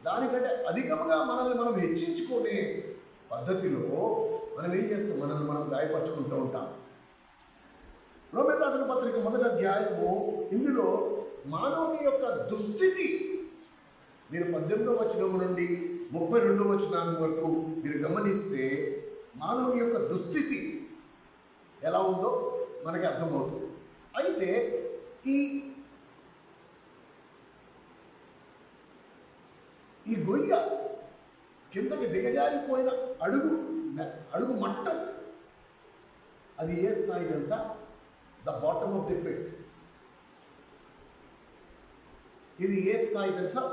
దానికంటే అధికంగా మనల్ని మనం హెచ్చించుకునే పద్ధతిలో మనం ఏం చేస్తాం? మనల్ని మనం గాయపరుచుకుంటూ ఉంటాం. రోమీయులకు రాసిన పత్రిక 1వ అధ్యాయము ఇందులో మానవుని యొక్క దుస్థితి మీరు 18వ వచనం నుండి 32వ వచనం వరకు మీరు గమనిస్తే మానవుని యొక్క దుస్థితి ఎలా ఉందో మనకి అర్థమవుతుంది. అయితే ఈ గొయ్య కిందకి దిగజారిపోయిన అడుగు మట్టం, అది ఏ స్థాయి తెలుసా? The bottom of the pit. ఇది ఏ స్థాయి తెలుసా?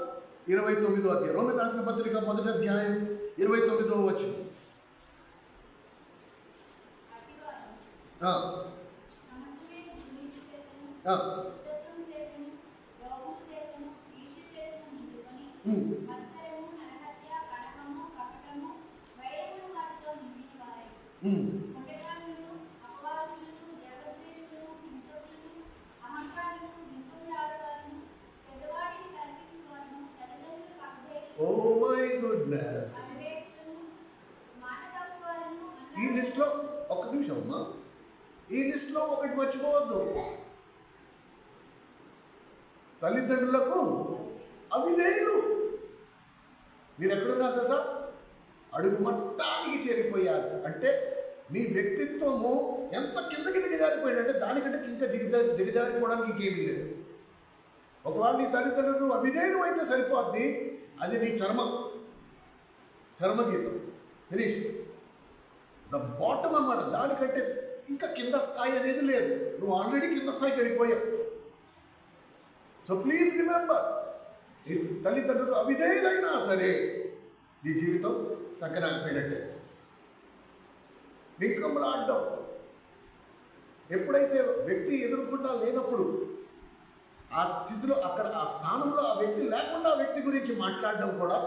29వ అధ్యాయం, రోమీయులకు రాసిన పత్రిక 1వ అధ్యాయం 29వ వచనం. సమస్తమైన దుర్నీతి చేతను, ఆ. దుష్టత్వము చేతను, లోభము చేతను, ఈర్ష్య చేతను నిండుకొని, మత్సరము, నరహత్య, కలహము, కపటము, వైరమును వాటితో నిండిన వారై, కొండెగానులను, అపవాదులను, దేవద్వేషులను, హింసకులను, అహంకారులను, నిందములాడువారును, చెడ్డవాటిని కల్పించువారును, తల్లిదండ్రులకు ఓ మై గుడ్నెస్. అవివేకులను, మాట తప్పువారును, ఈ లిస్ట్లో ఒక్క నిమిషం అమ్మా, ఈ లిస్టులో ఒకటి మర్చిపోవద్దు. తల్లిదండ్రులకు అవిధేయులు. మీరు ఎక్కడున్నారు తెలుసా? అడుగు మట్టానికి చేరిపోయారు. అంటే మీ వ్యక్తిత్వము ఎంత కిందకి దిగజారిపోయాడంటే దానికంటే ఇంకా దిగజారిపోవడానికి ఇంకేమీ లేదు. ఒకవేళ నీ తల్లిదండ్రులు అవిధేయులు అయితే సరిపోద్ది, అది నీ చర్మగీతం ఫినిష్. ద బాటమ్ అన్నమాట. దానికంటే ఇంకా కింద స్థాయి అనేది లేదు. నువ్వు ఆల్రెడీ కింద స్థాయికి వెళ్ళిపోయావు. సో ప్లీజ్ రిమెంబర్, నీ తల్లిదండ్రులకు అవిధేయులైనా సరే నీ జీవితం తగ్గనాకపోయినట్టే. వింకములాడడం, ఎప్పుడైతే వ్యక్తి ఎదుర్కొంటా లేనప్పుడు ఆ స్థితిలో అక్కడ ఆ స్థానంలో ఆ వ్యక్తి లేకుండా ఆ వ్యక్తి గురించి మాట్లాడడం కూడా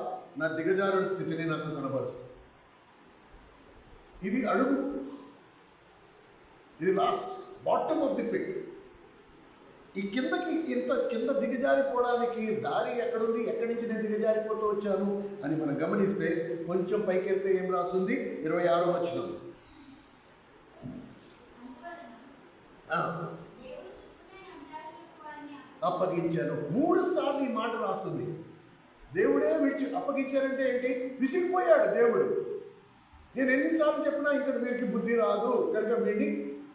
నా దిగజారుడు స్థితిని నాకు కనబరుస్తుంది. ఇది అడుగు, ఇది last bottom of the pit. ఈ కిందకి ఇంత కింద దిగజారిపోవడానికి దారి ఎక్కడుంది, ఎక్కడి నుంచి నేను దిగజారిపోతూ వచ్చాను అని మనం గమనిస్తే కొంచెం పైకి వెళ్తే ఏం రాస్తుంది? 26వ వచనం. అప్పగించాను. 3 సార్లు ఈ మాట రాస్తుంది. దేవుడే అప్పగించారంటే ఏంటి? విసిగిపోయాడు దేవుడు. నేను ఎన్నిసార్లు చెప్పినా ఇక్కడ వీరికి బుద్ధి రాదు కనుక వీడిని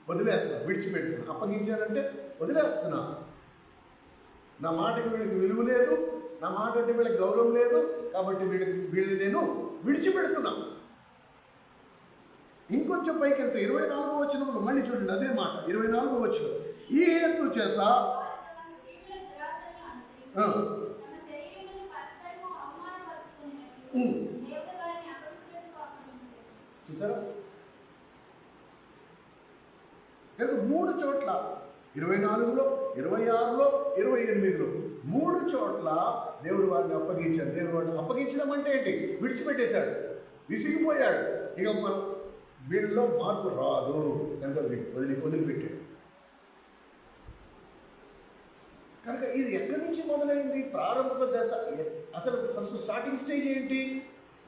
వదిలేస్తున్నా, విడిచిపెడుతున్నా. అప్పగించానంటే వదిలేస్తున్నా. నా మాటకి వీళ్ళకి విలువ లేదు, నా మాట అంటే వీళ్ళకి గౌరవం లేదు, కాబట్టి వీళ్ళని నేను విడిచిపెడుతున్నా. ఇంకొంచెం పైకి వెళ్తే 24వ వచనంలో మళ్ళీ చూడండి అదే మాట. 24వ వచనం. ఈ హేతు చేత చూసారా? కనుక 3 చోట్ల 24లో, 26లో, 28లో 3 చోట్ల దేవుడు వారిని అప్పగించాడు. దేవుడు వాడిని అప్పగించడం అంటే ఏంటి? విడిచిపెట్టేశాడు, విసిగిపోయాడు. ఇక మనం వీళ్ళలో మార్పు రాదు కనుక వదిలిపెట్టాడు. కనుక ఇది ఎక్కడి నుంచి మొదలైంది? ప్రారంభ దశ. అసలు ఫస్ట్ స్టార్టింగ్ స్టేజ్ ఏంటి?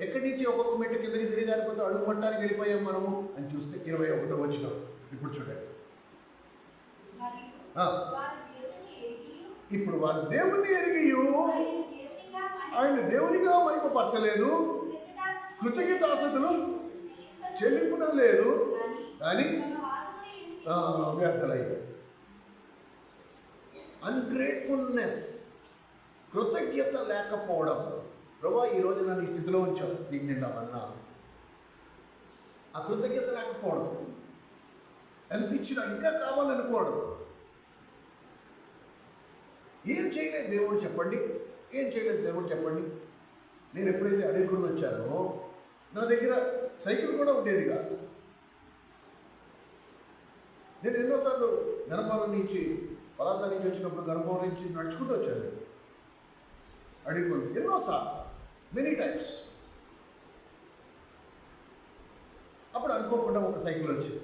ఎక్కడి నుంచి ఒక్కొక్క మెట్టు కిందకి దిగజారిపోతే అడుగు మట్టానికి వెళ్ళిపోయాం మనము అని చూస్తే 21వ వచనం. ఇప్పుడు చూడండి. ఇప్పుడు వారు దేవుణ్ణి ఎరిగి ఆయన దేవునిగా మహిమపరచలేదు, కృతజ్ఞతాస్తుతులు చెల్లింపున లేదు కానీ వ్యర్థలయ్యారు. అన్గ్రేట్ఫుల్నెస్, కృతజ్ఞత లేకపోవడం. ప్రభా ఈరోజు నన్ను ఈ స్థితిలో ఉంచావు, నీకు నిండా అన్నాను. ఆ కృతజ్ఞత లేకపోవడం, ఎంత ఇచ్చినా ఇంకా కావాలనుకోవడం. ఏం చేయలేదు దేవుడు చెప్పండి, ఏం చేయలేదు దేవుడు చెప్పండి. నేను ఎప్పుడైతే అడిగుని వచ్చానో నా దగ్గర సైకిల్ కూడా ఉండేది కాదు. నేను ఎన్నోసార్లు గర్భవరం నుంచి పలాస నుంచి వచ్చినప్పుడు గర్భవరం నుంచి నడుచుకుంటూ వచ్చాను అడిగుని, ఎన్నోసార్లు, మెనీ టైమ్స్. అప్పుడు అనుకోకుండా ఒక సైకిల్ వచ్చింది.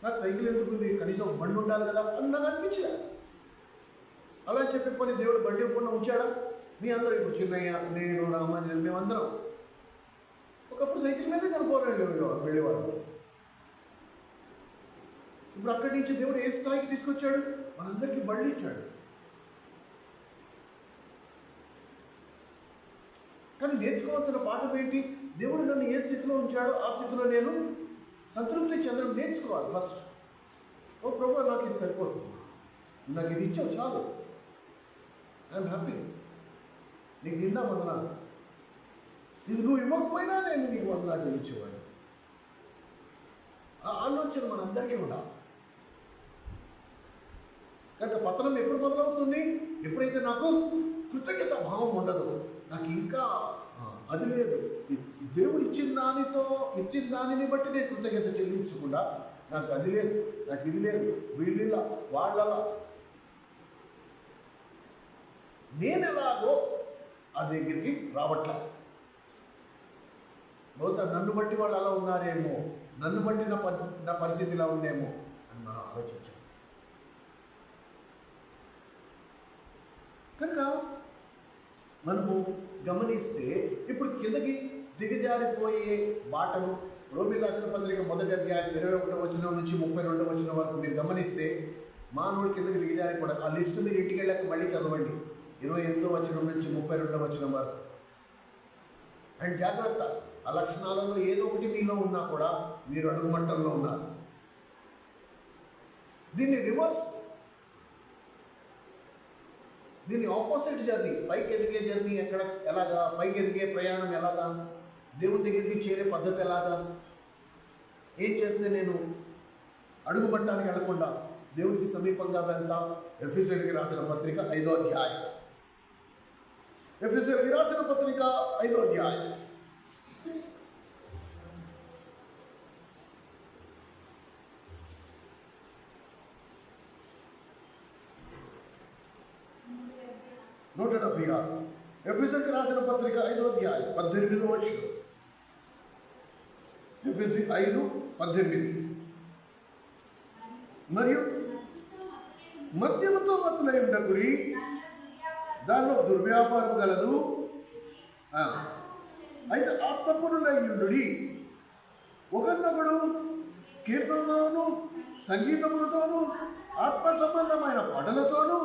నాకు సైకిల్ ఎందుకుంది, కనీసం ఒక బండి ఉండాలి కదా అని నాకు అనిపించలే. అలా చెప్పి పోనీ దేవుడు బండి ఇవ్వకుండా ఉంచాడా? మీ అందరూ ఇప్పుడు చిన్నయ్య, నేను, రామాంజలి, మేమందరం ఒకప్పుడు సైకిల్ మీదే కనుకోవాలండి వెళ్ళేవాడు. ఇప్పుడు అక్కడి నుంచి దేవుడు ఏ స్థాయికి తీసుకొచ్చాడు? మనందరికీ బండి ఇచ్చాడు. కానీ నేర్చుకోవాల్సిన పాఠం ఏంటి? దేవుడు నన్ను ఏ స్థితిలో ఉంచాడో ఆ స్థితిలో నేను సంతృప్తి చెందడం నేర్చుకోవాలి ఫస్ట్. ఓ ప్రభు, నాకు ఇది సరిపోతుంది, నాకు ఇది ఇచ్చావు చాలు, ఐఎమ్ హ్యాపీ, నీకు నిండా వందనాలు. ఇది నువ్వు ఇవ్వకపోయినా నేను నీకు వందనాలు చెల్లించేవాడు. ఆ ఆలోచన మనందరికీ ఉండాలి. కనుక పతనం ఎప్పుడు మొదలవుతుంది? ఎప్పుడైతే నాకు కృతజ్ఞత భావం ఉండదు, నాకు ఇంకా అది లేదు, దేవుడు ఇచ్చిన దానిని బట్టి నేను కృతజ్ఞత చెల్లించకుండా నాకు అది లేదు, నాకు ఇది లేదు, వీళ్ళలా వాళ్ళలా నేను ఎలాగో ఆ దగ్గరికి రావట్లా. బహుశా నన్ను బట్టి వాళ్ళు అలా ఉన్నారేమో, నన్ను బట్టి నా పరిస్థితి ఇలా ఉందేమో అని మనం ఆలోచించాం. కనుక మనము గమనిస్తే ఇప్పుడు కిందకి దిగజారిపోయే బాటను రోమీయులకు రాసిన పత్రిక 1వ అధ్యాయం 21వ వచనం నుంచి 32వ వచనం వరకు మీరు గమనిస్తే మానవుడు కిందకి దిగజారిపోవడం. ఆ లిస్టు మీరు ఇంటికి వెళ్ళాక మళ్ళీ చదవండి, 28వ వచనం నుంచి 32వ వచనం వరకు. అండ్ జాగ్రత్త, ఆ లక్షణాలలో ఏదో ఒకటి మీలో ఉన్నా కూడా మీరు అడుగుమట్టంలో ఉన్నారు. దీన్ని రివర్స్, దీన్ని ఆపోజిట్ జర్నీ, పైకి ఎదిగే జర్నీ ఎలాగా, పైకి ఎదిగే ప్రయాణం ఎలాగా, దేవుని దగ్గరికి చేరే పద్ధతి ఎలాగా, ఏం చేస్తే నేను అడుగుమట్టానికి వెళ్ళకుండా దేవునికి సమీపంగా వెళ్తా. ఎఫెసీయులకు రాసిన పత్రిక 5వ అధ్యాయం, ఎఫెసీయులకు రాసిన పత్రిక 5వ అధ్యాయం. నూట 76 ఎఫెసీయులకు రాసిన పత్రిక 5వ అధ్యాయం 18వ వచనం. ఎఫెసీ 5:18. మరియు మద్యముతో మత్తులై ఉండకుడి, దానిలో దుర్వ్యాపారం గలదు, అయితే ఆత్మపూర్ణులై ఉండుడి, ఒకరినొకడు కీర్తనలతోనూ సంగీతములతోనూ ఆత్మ సంబంధమైన పాటలతోనూ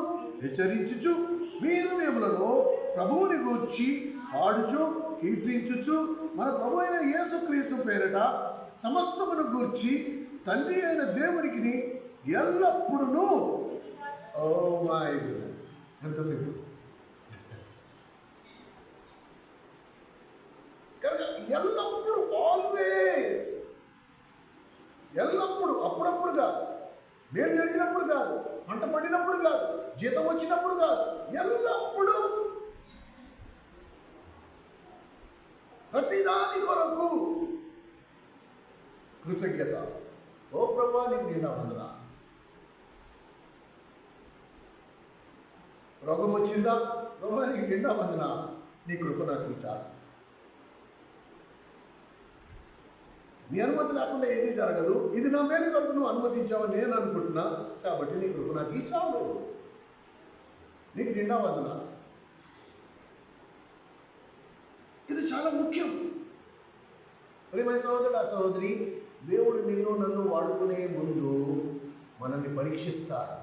హెచ్చరించుచు మీ హృదయములలో ప్రభువుని గూర్చి పాడుచు కీర్తించుచు మన ప్రభు అయిన యేసుక్రీస్తు పేరిట సమస్తమును గూర్చి తండ్రి అయిన దేవునికి ఎల్లప్పుడూ, ఓ మై గుడ్నెస్, ఎంత సింపుల్. కనుక ఎల్లప్పుడు, ఆల్వేస్, ఎల్లప్పుడు, అప్పుడప్పుడు కాదు, మేలు జరిగినప్పుడు కాదు, పంట పడినప్పుడు కాదు, జీతం వచ్చినప్పుడు కాదు, ఎల్లప్పుడూ ప్రతిదాని కొరకు కృతజ్ఞత. ఓ ప్రభా, నీకు నిండా వందనా. రోగం వచ్చిందా, ప్రభా నీకు నిండా వందనా, నీ కృప నాకు చాలు. నీ అనుమతి లేకుండా ఏది జరగదు, ఇది నా మేలు కొరకు నువ్వు అనుమతించావని నేను అనుకుంటున్నా, కాబట్టి నీ కృప నాకు చాలు, నీకు నిండా వందనా. ఇది చాలా ముఖ్యం. ప్రియమైన సహోదరుడు, సహోదరి, దేవుడు నిన్ను నన్ను వాడుకునే ముందు మనల్ని పరీక్షిస్తాడు.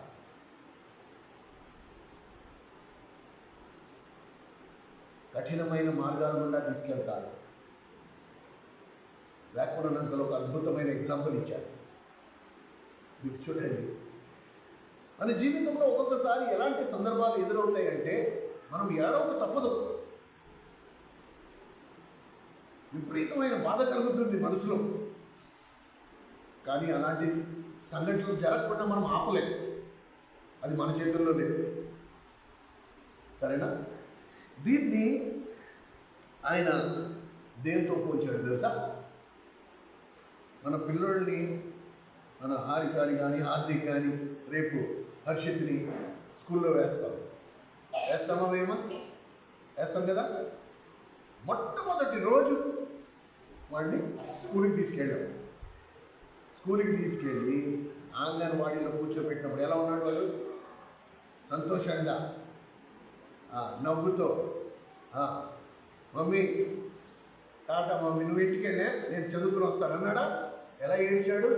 కఠినమైన మార్గాల గుండా తీసుకెళ్తాడు. వ్యాకరణంతలో ఒక అద్భుతమైన ఎగ్జాంపుల్ ఇచ్చారు. మీకు చూడండి, మన జీవితంలో ఒక్కొక్కసారి ఎలాంటి సందర్భాలు ఎదురవుతాయంటే మనం ఏడవక తప్పదు. విపరీతమైన బాధ కలుగుతుంది మనసులో. కానీ అలాంటి సంఘటనలు జరగకుండా మనం ఆపలేము, అది మన చేతుల్లో లేదు. సరేనా? దీన్ని ఆయన దేంతో పోల్చాడు తెలుసా? మన పిల్లల్ని, మన హారికాని కానీ హార్దిక్ కానీ రేపు హర్షిత్ని స్కూల్లో వేస్తామా మేమా? వేస్తాం కదా. మొట్టమొదటి రోజు వాడిని స్కూల్కి తీసుకెళ్ళి అంగన్వాడీలో కూర్చోబెట్టినప్పుడు ఎలా ఉన్నాడు వాడు? సంతోషంగా, నవ్వుతో, మమ్మీ టాటా మమ్మీ, నువ్వు ఇంటికి వెళ్ళే, నేను చదువుకుని వస్తాను అన్నాడా? ఎలా ఏడ్చాడు?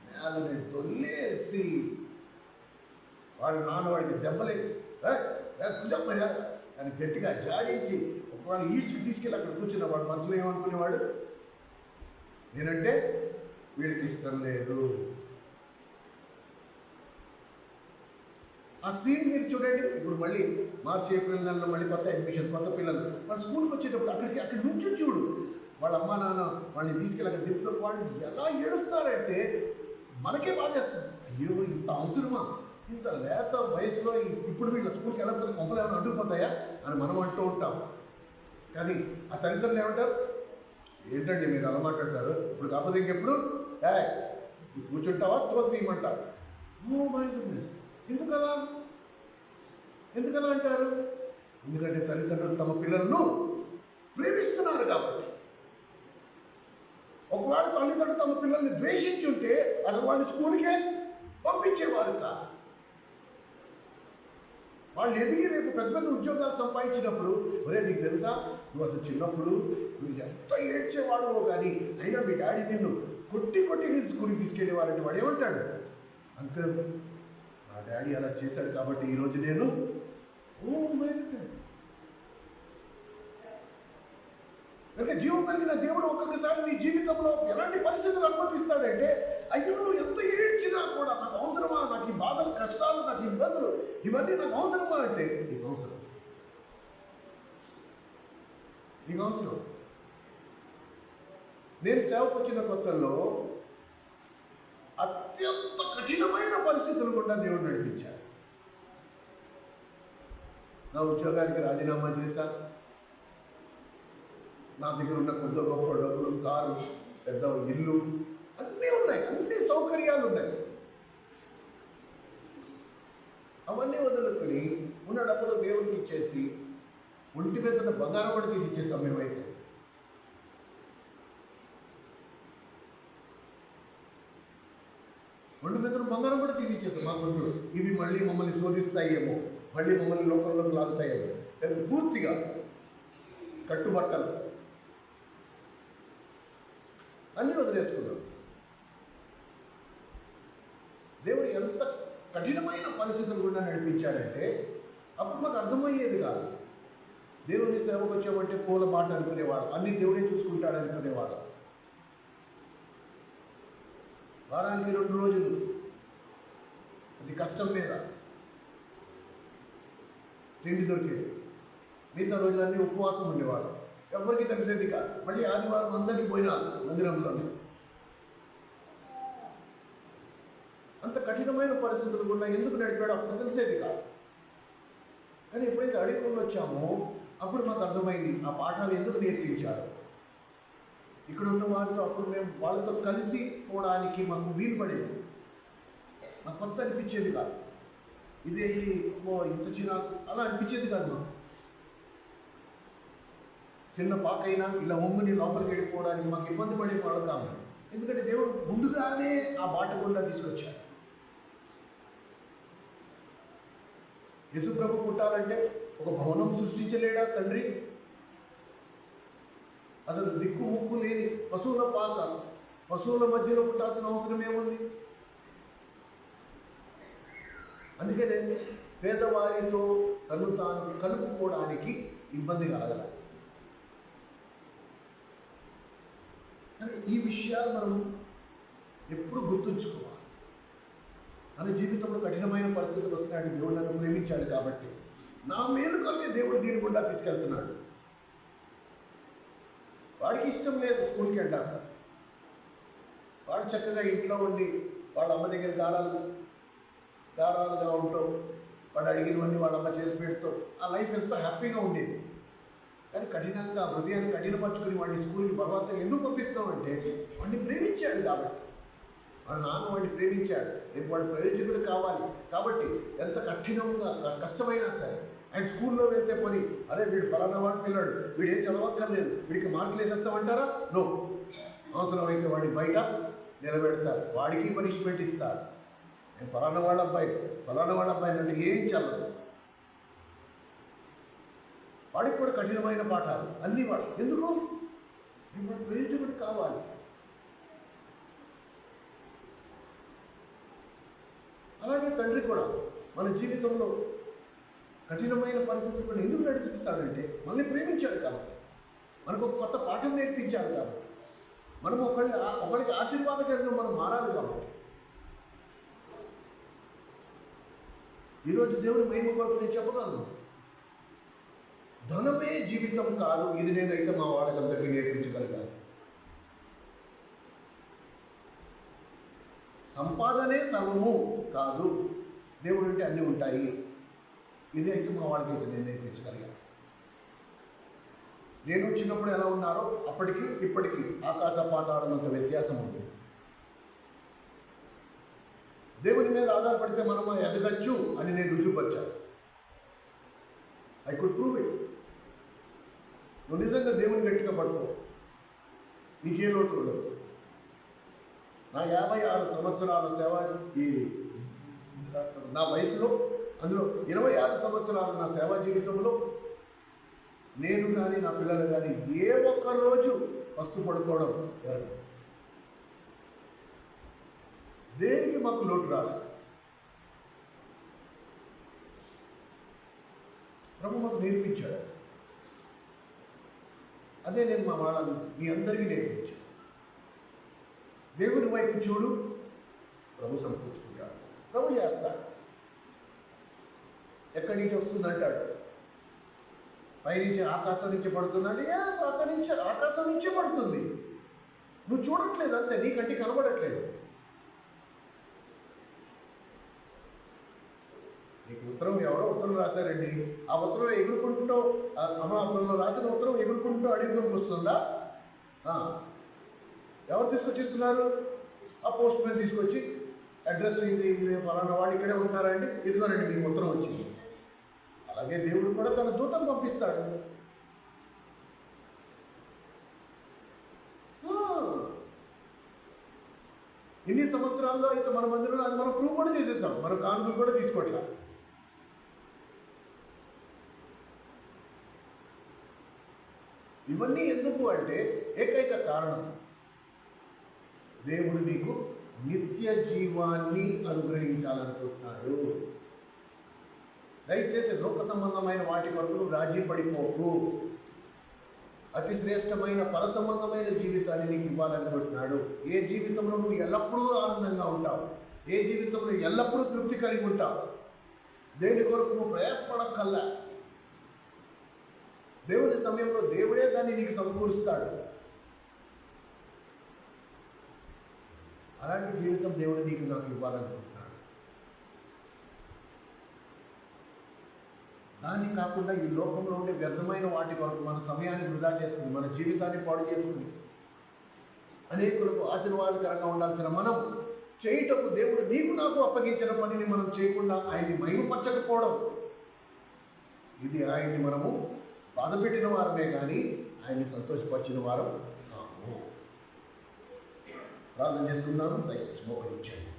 నేలని తొల్లేసి వాడు నాన్నవాడికి దెబ్బలే కూర్చోమని అని గట్టిగా జాడించి ఒకవేళ ఈడ్చుకు తీసుకెళ్ళి అక్కడ కూర్చున్న వాడు మనసులో ఏమనుకునేవాడు? నేనంటే వీడికి ఇష్టం లేదు. ఆ సీన్ మీరు చూడండి. ఇప్పుడు మళ్ళీ మార్చి ఏప్రిల్ నెలలో మళ్ళీ కొత్త అడ్మిషన్, కొత్త పిల్లలు వాళ్ళు స్కూల్కి వచ్చేటప్పుడు అక్కడి నుంచి చూడు, వాళ్ళ అమ్మ నాన్న వాళ్ళని తీసుకెళ్ళి అక్కడ దిప్పుతారు. వాళ్ళు ఎలా ఏడుస్తారంటే మనకే బాధేస్తుంది. అయ్యో ఇంత అవసరమా, ఇంత లేత వయసులో ఇప్పుడు వీళ్ళ స్కూల్కి వెళ్ళకపోతే కొంపలు ఏమైనా అడ్డుకుపోతాయా అని మనం అంటూ ఉంటాం. కానీ ఆ తల్లిదండ్రులు ఏమంటారు, ఏంటండి మీరు అలా మాట్లాడతారు, ఇప్పుడు కాకపోతే ఇంకెప్పుడు కూర్చుంటావా తోలు తీయమంటారు. ఓ మై గుడ్నెస్, ఎందుకలా అంటారు? ఎందుకంటే తల్లిదండ్రులు తమ పిల్లలను ప్రేమిస్తున్నారు కాబట్టి. ఒకవేళ తల్లిదండ్రులు తమ పిల్లల్ని ద్వేషించుంటే అసలు వాడిని స్కూల్కే పంపించేవారు కాదు. వాళ్ళు ఎదిగి రేపు పెద్ద పెద్ద ఉద్యోగాలు సంపాదించినప్పుడు, ఒరే నీకు తెలుసా నువ్వు అసలు చిన్నప్పుడు నువ్వు ఎంత ఏడ్చేవాడువో కానీ అయినా మీ డాడీ నిన్ను కొట్టి నేను స్కూల్కి తీసుకెళ్ళేవారంటే వాడు ఏమంటాడు, అంకుల్ నా డాడీ అలా చేశాడు కాబట్టి ఈరోజు నేను కనుక జీవం కలిగిన దేవుడు ఒక్కొక్కసారి నీ జీవితంలో ఎలాంటి పరిస్థితులు అనుమతిస్తాడంటే, అయ్యో నువ్వు ఎంత ఏడ్చినా కూడా నాకు అవసరమా, నాకు ఈ బాధలు కష్టాలు నాకు ఇబ్బందులు ఇవన్నీ నాకు అవసరమా అంటే నీకు అవసరం. నేను సేవకు వచ్చిన కొత్తల్లో అత్యంత కఠినమైన పరిస్థితులు కూడా దేవుడు నడిపించాడు. నా ఉద్యోగానికి రాజీనామా చేశా. నా దగ్గర ఉన్న కొద్ది గొప్ప డబ్బులు, కారు, పెద్ద ఇల్లు అన్నీ ఉన్నాయి, అన్ని సౌకర్యాలు ఉన్నాయి. అవన్నీ వదులుకొని ఉన్న డబ్బులు దేవుడికి ఇచ్చేసి ఒంటి మీద ఉన్న బంగారం కూడా తీసి ఇచ్చేసాం మేమైతే. ఒంటి మీద ఉన్న బంగారం కూడా తీసి ఇచ్చేసాం మా గొంతులు. ఇవి మళ్ళీ మమ్మల్ని శోధిస్తాయేమో, మళ్ళీ మమ్మల్ని లోకంలోకి లాగుతాయేమో, కానీ పూర్తిగా కట్టుబట్టలు అన్నీ వదిలేసుకున్నాం. దేవుడు ఎంత కఠినమైన పరిస్థితులు కూడా నడిపించాడంటే అప్పుడు మాకు అర్థమయ్యేది కాదు. దేవుని సేవకు వచ్చామంటే పూల మాట అనుకునేవాడు, అన్నీ దేవుడే చూసుకుంటాడు అనుకునేవాడు. వారానికి 2 రోజులు అది కష్టం మీద తిండి దొరికేది, మిగతా రోజులన్నీ ఉపవాసం ఉండేవాడు. ఎవరికి తెలిసేది కాదు. మళ్ళీ ఆదివారం అందరికీ పోయినారు మందిరంలోనే. అంత కఠినమైన పరిస్థితులు కూడా ఎందుకు నడిపాడో అప్పుడు తెలిసేది కాదు. కానీ ఎప్పుడైతే అడిగకుండా వచ్చామో అప్పుడు మాకు అర్థమైంది ఆ పాఠాలు ఎందుకు నేర్పించారు. ఇక్కడ ఉన్న వారితో అప్పుడు మేము వాళ్ళతో కలిసి పోవడానికి మాకు వీలు పడేది. నాకు కొత్త అనిపించేది కాదు. ఇదేంటి ఇంత చిరాకు అలా అనిపించేది కాదు. మాకు చిన్న పాకైనా ఇలా ఒంగుని లోపలికి వెళ్ళిపోవడానికి మాకు ఇబ్బంది పడేవాళ్ళు కాదు. ఎందుకంటే దేవుడు ముందుగానే ఆ బాట గుండా తీసుకొచ్చాడు. యేసుప్రభు పుట్టాలంటే ఒక భవనం సృష్టించలేడా తండ్రి? అసలు దిక్కు ముక్కు లేని పశువుల పాక, పశువుల మధ్యలో పుట్టాల్సిన అవసరం ఏముంది? అందుకనే పేదవారితో తను తాను కలుపుకోవడానికి ఇబ్బంది కలగల. కానీ ఈ విషయాలు మనం ఎప్పుడు గుర్తుంచుకోవాలి. మన జీవితంలో కఠినమైన పరిస్థితులు వస్తున్నాడు. దేవుడు నన్ను ప్రేమించాడు కాబట్టి నా మేలు కలిగే దేవుడు దీని గుండా తీసుకెళ్తున్నాడు. వాడికి ఇష్టం లేదు స్కూల్కి వెళ్ళాం. వాడు చక్కగా ఇంట్లో ఉండి వాళ్ళ అమ్మ దగ్గర గారాలుగా ఉంటూ వాడు అడిగినవన్నీ వాళ్ళ అమ్మ చేసి పెడుతూ ఆ లైఫ్ ఎంతో హ్యాపీగా ఉండేది. కానీ కఠినంగా హృదయాన్ని కఠినపరుచుకుని వాడిని స్కూల్కి బలవంతంగా ఎందుకు పంపిస్తామంటే వాడిని ప్రేమించాడు కాబట్టి. వాళ్ళ నాన్న వాడిని ప్రేమించాడు. రేపు వాడు ప్రయోజకుడు కావాలి కాబట్టి ఎంత కఠినంగా కష్టమైనా సరే అండ్ స్కూల్లో వెళ్తే పోనీ అరే వీడు ఫలానా వాడు పిల్లాడు, వీడు ఏం చదవక్కర్లేదు, వీడికి మార్కులు వేసేస్తామంటారా? నో. అవసరమైతే వాడిని బయట నిలబెడతారు, వాడికి పనిష్మెంట్ ఇస్తారు. నేను ఫలానా వాళ్ళ అబ్బాయి అంటే ఏం చల్లదు. వాడికి కూడా కఠినమైన పాఠాలు అన్నీ వాడు. ఎందుకు? ఇప్పుడు ప్రయోజకుడు కావాలి. అలాగే తండ్రి కూడా మన జీవితంలో కఠినమైన పరిస్థితులు కూడా ఎందుకు నడిపిస్తాడంటే మనల్ని ప్రేమించాడు కాబట్టి, మనకు ఒక కొత్త పాఠం నేర్పించాడు కాబట్టి, మనం ఒకరికి ఆశీర్వాదకరంగా మనం మారాలి కాబట్టి. ఈరోజు దేవుని మహిమ కొరకు నేను చెప్పగలను, ధనమే జీవితం కాదు. ఇది నేనైతే మా వాళ్ళకందరికీ నేర్పించగలిగాను. సంపాదనే సర్వము కాదు. దేవుడు అంటే అన్నీ ఉంటాయి. ఇది అయితే మా వాళ్ళకైతే నేను నేర్పించగలిగాను. నేను చిన్నప్పుడు ఎలా ఉన్నారో అప్పటికి ఇప్పటికీ ఆకాశ పాతాళంత వ్యత్యాసం ఉంది. దేవుని మీద ఆధారపడితే మనం ఎదగచ్చు అని నేను రుజువుపరిచాను. I could prove it. నువ్వు నిజంగా దేవుని గట్టిగా పట్టుకో, నీకే లోటు ఉండదు. నా 56 సంవత్సరాల సేవ, ఈ నా వయసులో, అందులో 26 సంవత్సరాల నా సేవా జీవితంలో నేను కానీ నా పిల్లలు కానీ ఏ ఒక్క రోజు వస్తు పడుకోవడం జరగదు. దేనికి మాకు లోటు రాలేదు. ప్రభు మాకు నేర్పించాడు. అదే నేను మా వాళ్ళని మీ అందరికీ నేర్పించాను. దేవుని వైపు చూడు, ప్రభు సమకూర్చుకుంటాడు, ప్రభు చేస్తాడు. ఎక్కడి నుంచి వస్తుందంటాడు, పైనుంచి ఆకాశం నుంచి పడుతుందంటే ఆకాశం నుంచే పడుతుంది. నువ్వు చూడట్లేదు అంతే, నీ కంటికి కనబడట్లేదు. నీకు ఉత్తరం ఎవరో ఉత్తరం రాశారండి, ఆ ఉత్తరం ఎగురుకుంటూ, అమలాపురంలో రాసిన ఉత్తరం ఎగురుకుంటూ అడిగినప్పుడు వస్తుందా? ఎవరు తీసుకొచ్చిస్తున్నారు? ఆ పోస్ట్ మ్యాన్ తీసుకొచ్చి అడ్రస్ ఇది ఫలానా వాడు ఇక్కడే ఉంటారండి, ఇదిగోనండి మీకు ఉత్తరం వచ్చింది. అలాగే దేవుడు కూడా తన దూతను పంపిస్తాడు. ఇన్ని సంవత్సరాల్లో అయితే మన మందిరంలో అది మనం ప్రూవ్ కూడా చేసేసాం, మన కానుకలు కూడా తీసుకోవట్లా. ఇవన్నీ ఎందుకు అంటే ఏకైక కారణం, దేవుడు నీకు నిత్య జీవాన్ని అనుగ్రహించాలనుకుంటున్నాడు. దయచేసి లోక సంబంధమైన వాటి కొరకు నువ్వు రాజీ పడిపోకు. అతి శ్రేష్టమైన పర సంబంధమైన జీవితాన్ని నీకు ఇవ్వాలనుకుంటున్నాడు. ఏ జీవితంలో నువ్వు ఎల్లప్పుడూ ఆనందంగా ఉంటావు, ఏ జీవితంలో ఎల్లప్పుడూ తృప్తి కలిగి ఉంటావు. దేని కొరకు నువ్వు ప్రయాసపడక్కల్లా, దేవుని సమయంలో దేవుడే దాన్ని నీకు సమకూరుస్తాడు. అలాంటి జీవితం దేవుడు నీకు నాకు ఇవ్వాలనుకుంటున్నాడు. దాన్ని కాకుండా ఈ లోకంలో ఉండే వ్యర్థమైన వాటి కొరకు మన సమయాన్ని వృధా చేసుకుని, మన జీవితాన్ని పాడు చేసుకుని, అనేకులకు ఆశీర్వాదకరంగా ఉండాల్సిన మనం చేయుటకు దేవుడు నీకు నాకు అప్పగించిన పనిని మనం చేయకుండా ఆయన్ని మహిమపరచకపోవడం, ఇది ఆయన్ని మనము బాధపెట్టిన వారమే కానీ ఆయన్ని సంతోషపరిచిన వారం కాము. ప్రార్థన చేసుకున్నాను. దయచేసి మోకరించండి.